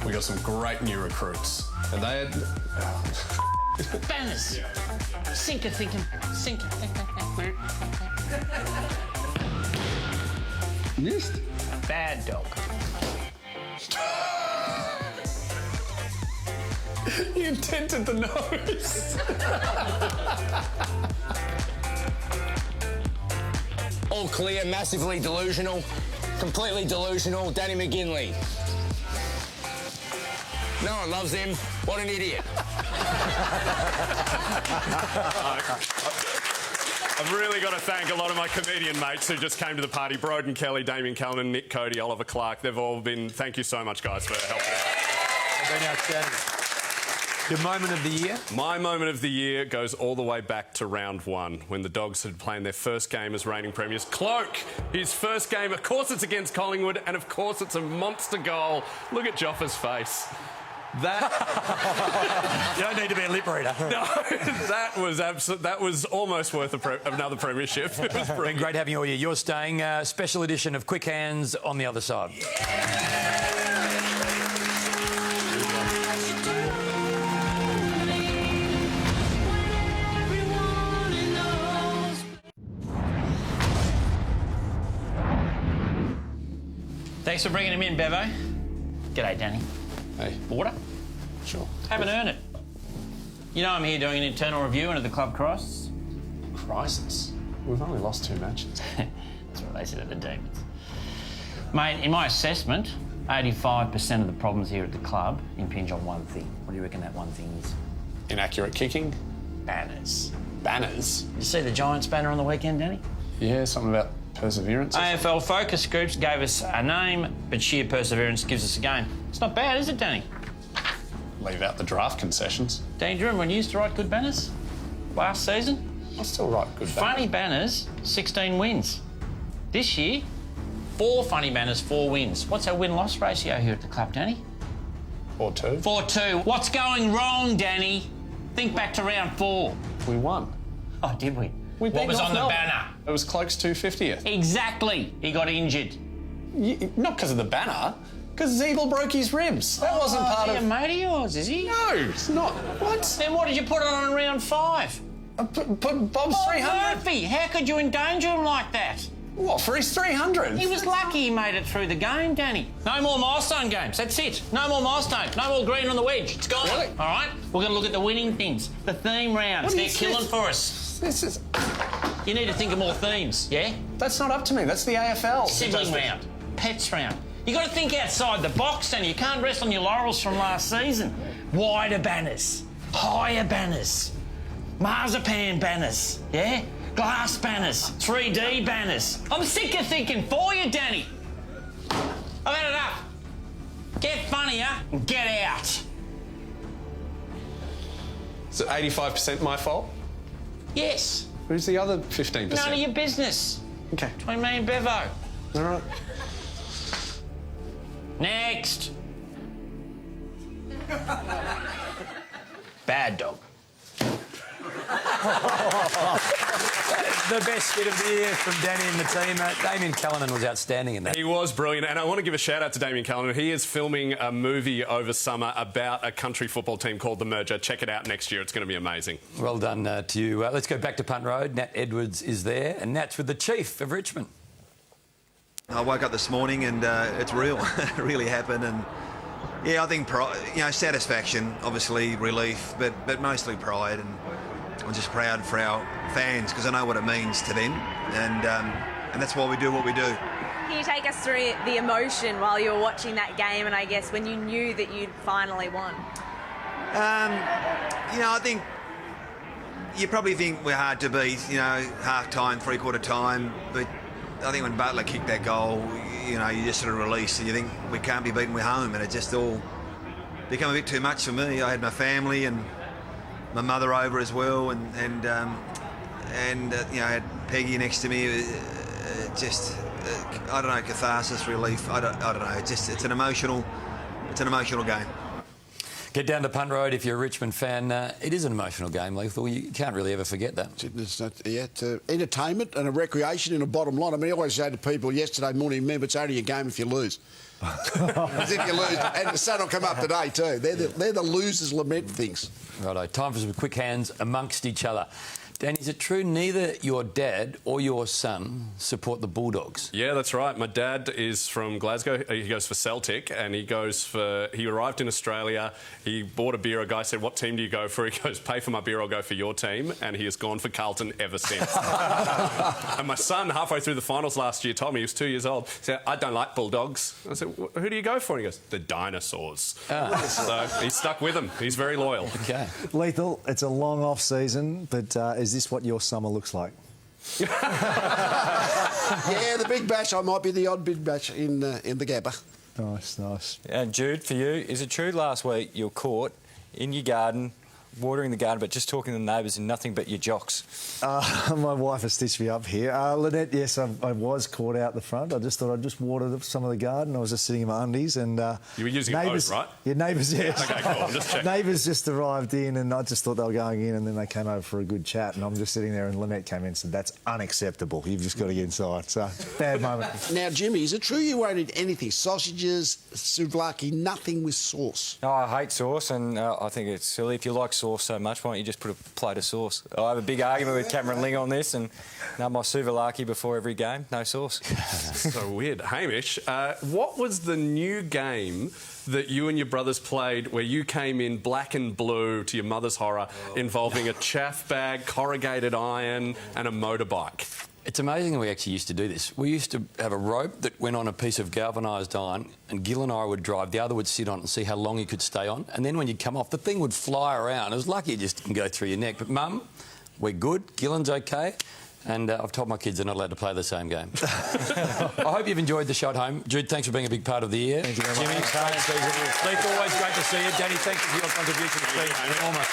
We got some great new recruits, and they had Banners. Sinker thinking. Sinker. Missed. Bad dog. You tinted the nose. All clear, massively delusional, completely delusional, Danny McGinley. No one loves him. What an idiot. I've really got to thank a lot of my comedian mates who just came to the party. Broden Kelly, Damien Callan, Nick Cody, Oliver Clark. They've all been... Thank you so much, guys, for helping out. They've been outstanding. Your moment of the year? My moment of the year goes all the way back to round one, when the Dogs had played their first game as reigning premiers. Cloak, his first game. Of course it's against Collingwood, and of course it's a monster goal. Look at Joffa's face. That... You don't need to be a lip reader. No, that was almost worth another premiership. It was been great having you all year. You're staying. Special edition of Quick Hands on the other side. Thanks for bringing him in, Bevo. G'day, Danny. Hey. Water? Sure. Haven't earned it. You know I'm here doing an internal review into the club crisis. Crisis? We've only lost 2 matches. That's what they said at the Demons. Mate, in my assessment, 85% of the problems here at the club impinge on one thing. What do you reckon that one thing is? Inaccurate kicking? Banners. Banners? Did you see the Giants banner on the weekend, Danny? Yeah, something about perseverance. AFL focus groups gave us a name, but sheer perseverance gives us a game. It's not bad, is it, Danny? Leave out the draft concessions. Danny, do you remember when you used to write good banners? Last season? I still write good banners. Funny banners, 16 wins. This year, 4 funny banners, 4 wins. What's our win-loss ratio here at the club, Danny? 4-2. 4-2. What's going wrong, Danny? Think back to round 4. We won. Oh, did we? What was on the banner? It was Cloak's 250th. Exactly. He got injured. Not because of the banner, because Zeeble broke his ribs. That wasn't part of... Is he a mate of yours, is he? No, it's not. What? Then what did you put on in round 5? Put Bob's 300. Murphy, how could you endanger him like that? What, for his 300? He was lucky he made it through the game, Danny. No more milestone games. That's it. No more milestone. No more green on the wedge. It's gone. Really? All right? We're going to look at the winning things. The theme rounds. They're killing for us. This is... You need to think of more themes, yeah? That's not up to me. That's the AFL. Sibling round. Pets round. You got to think outside the box, and you can't rest on your laurels from last season. Wider banners, higher banners, marzipan banners, yeah? Glass banners, 3D banners. I'm sick of thinking for you, Danny. I've had enough. Get funnier and get out. Is it 85% my fault? Yes. Who's the other 15%? None of your business. Okay. Between me and Bevo. All right. Next. Bad dog. The best skit of the year from Danny and the team. Damien Callanan was outstanding in that. He was brilliant, and I want to give a shout out to Damien Callanan. He is filming a movie over summer about a country football team called The Merger. Check it out next year. It's going to be amazing. Well done to you. Let's go back to Punt Road. Nat Edwards is there, and Nat's with the Chief of Richmond. I woke up this morning and it's real. It really happened, and yeah, I think satisfaction, obviously relief, but mostly pride, and I'm just proud for our fans because I know what it means to them, and that's why we do what we do. Can you take us through the emotion while you were watching that game, and I guess when you knew that you'd finally won? I think you probably think we're hard to beat, half time, three-quarter time, but I think when Butler kicked that goal, you just sort of release and you think we can't be beaten, we're home, and it just all became a bit too much for me. I had my family and my mother over as well, and I had Peggy next to me. I don't know, catharsis, relief. I don't know. It's an emotional game. Get down to Punt Road if you're a Richmond fan. It is an emotional game, Lethal. You can't really ever forget that. It's entertainment and a recreation and a bottom line. I mean, I always say to people yesterday morning, remember, it's only a game if you lose. As if you lose. And the sun will come up today too. They're the losers lament things. Righto, time for some quick hands amongst each other. Dan, is it true neither your dad or your son support the Bulldogs? Yeah, that's right. My dad is from Glasgow. He goes for Celtic, and he arrived in Australia. He bought a beer. A guy said, "What team do you go for?" He goes, "Pay for my beer, I'll go for your team." And he has gone for Carlton ever since. And my son, halfway through the finals last year, told me, he was 2 years old, he said, "I don't like Bulldogs." I said, "Who do you go for?" And he goes, "The Dinosaurs." So he's stuck with them. He's very loyal. Okay. Lethal, it's a long off-season, but is this what your summer looks like? Yeah, the big bash. I might be the odd big bash in the Gabba. Nice. And Jude, for you, is it true last week you were caught in your garden, watering the garden, but just talking to the neighbours and nothing but your jocks? My wife has stitched me up here. Lynette, yes, I was caught out the front. I just thought I'd just water some of the garden. I was just sitting in my undies and... you were using neighbours, a boat, right? Yeah, neighbours, yes. OK, cool. I'm just checking. Neighbours just arrived in and I just thought they were going in and then they came over for a good chat and I'm just sitting there and Lynette came in and said, "That's unacceptable. You've just got to get inside." So, bad moment. Now, Jimmy, is it true you won't eat anything? Sausages, souvlaki, nothing with sauce? No, I hate sauce and I think it's silly. If you like sauce so much, why don't you just put a plate of sauce? I have a big argument with Cameron Ling on this and my souvlaki before every game, no sauce. So weird. Hamish, what was the new game that you and your brothers played where you came in black and blue, to your mother's horror, involving a chaff bag, corrugated iron and a motorbike? It's amazing we actually used to do this. We used to have a rope that went on a piece of galvanised iron and Gil and I would drive, the other would sit on it and see how long he could stay on, and then when you'd come off, the thing would fly around. It was lucky it just didn't go through your neck. But, Mum, we're good, Gillen's OK, and I've told my kids they're not allowed to play the same game. I hope you've enjoyed the shot home. Jude, thanks for being a big part of the year. Thank you very much. Jimmy, Steve, always great to see you. Danny, thanks for your contribution. It's been enormous.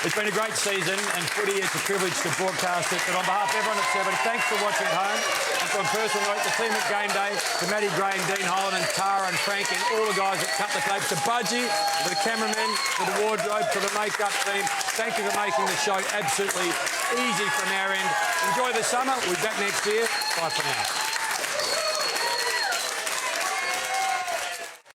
It's been a great season, and footy, it's a privilege to broadcast it. But on behalf of everyone at 7, thanks for watching at home. And from a personal note, the team at Game Day, to Matty Gray and Dean Holland and Tara and Frank and all the guys that cut the tapes, to Budgie, to the cameramen, to the wardrobe, to the makeup team, thank you for making the show absolutely easy from our end. Enjoy the summer. We'll be back next year. Bye for now.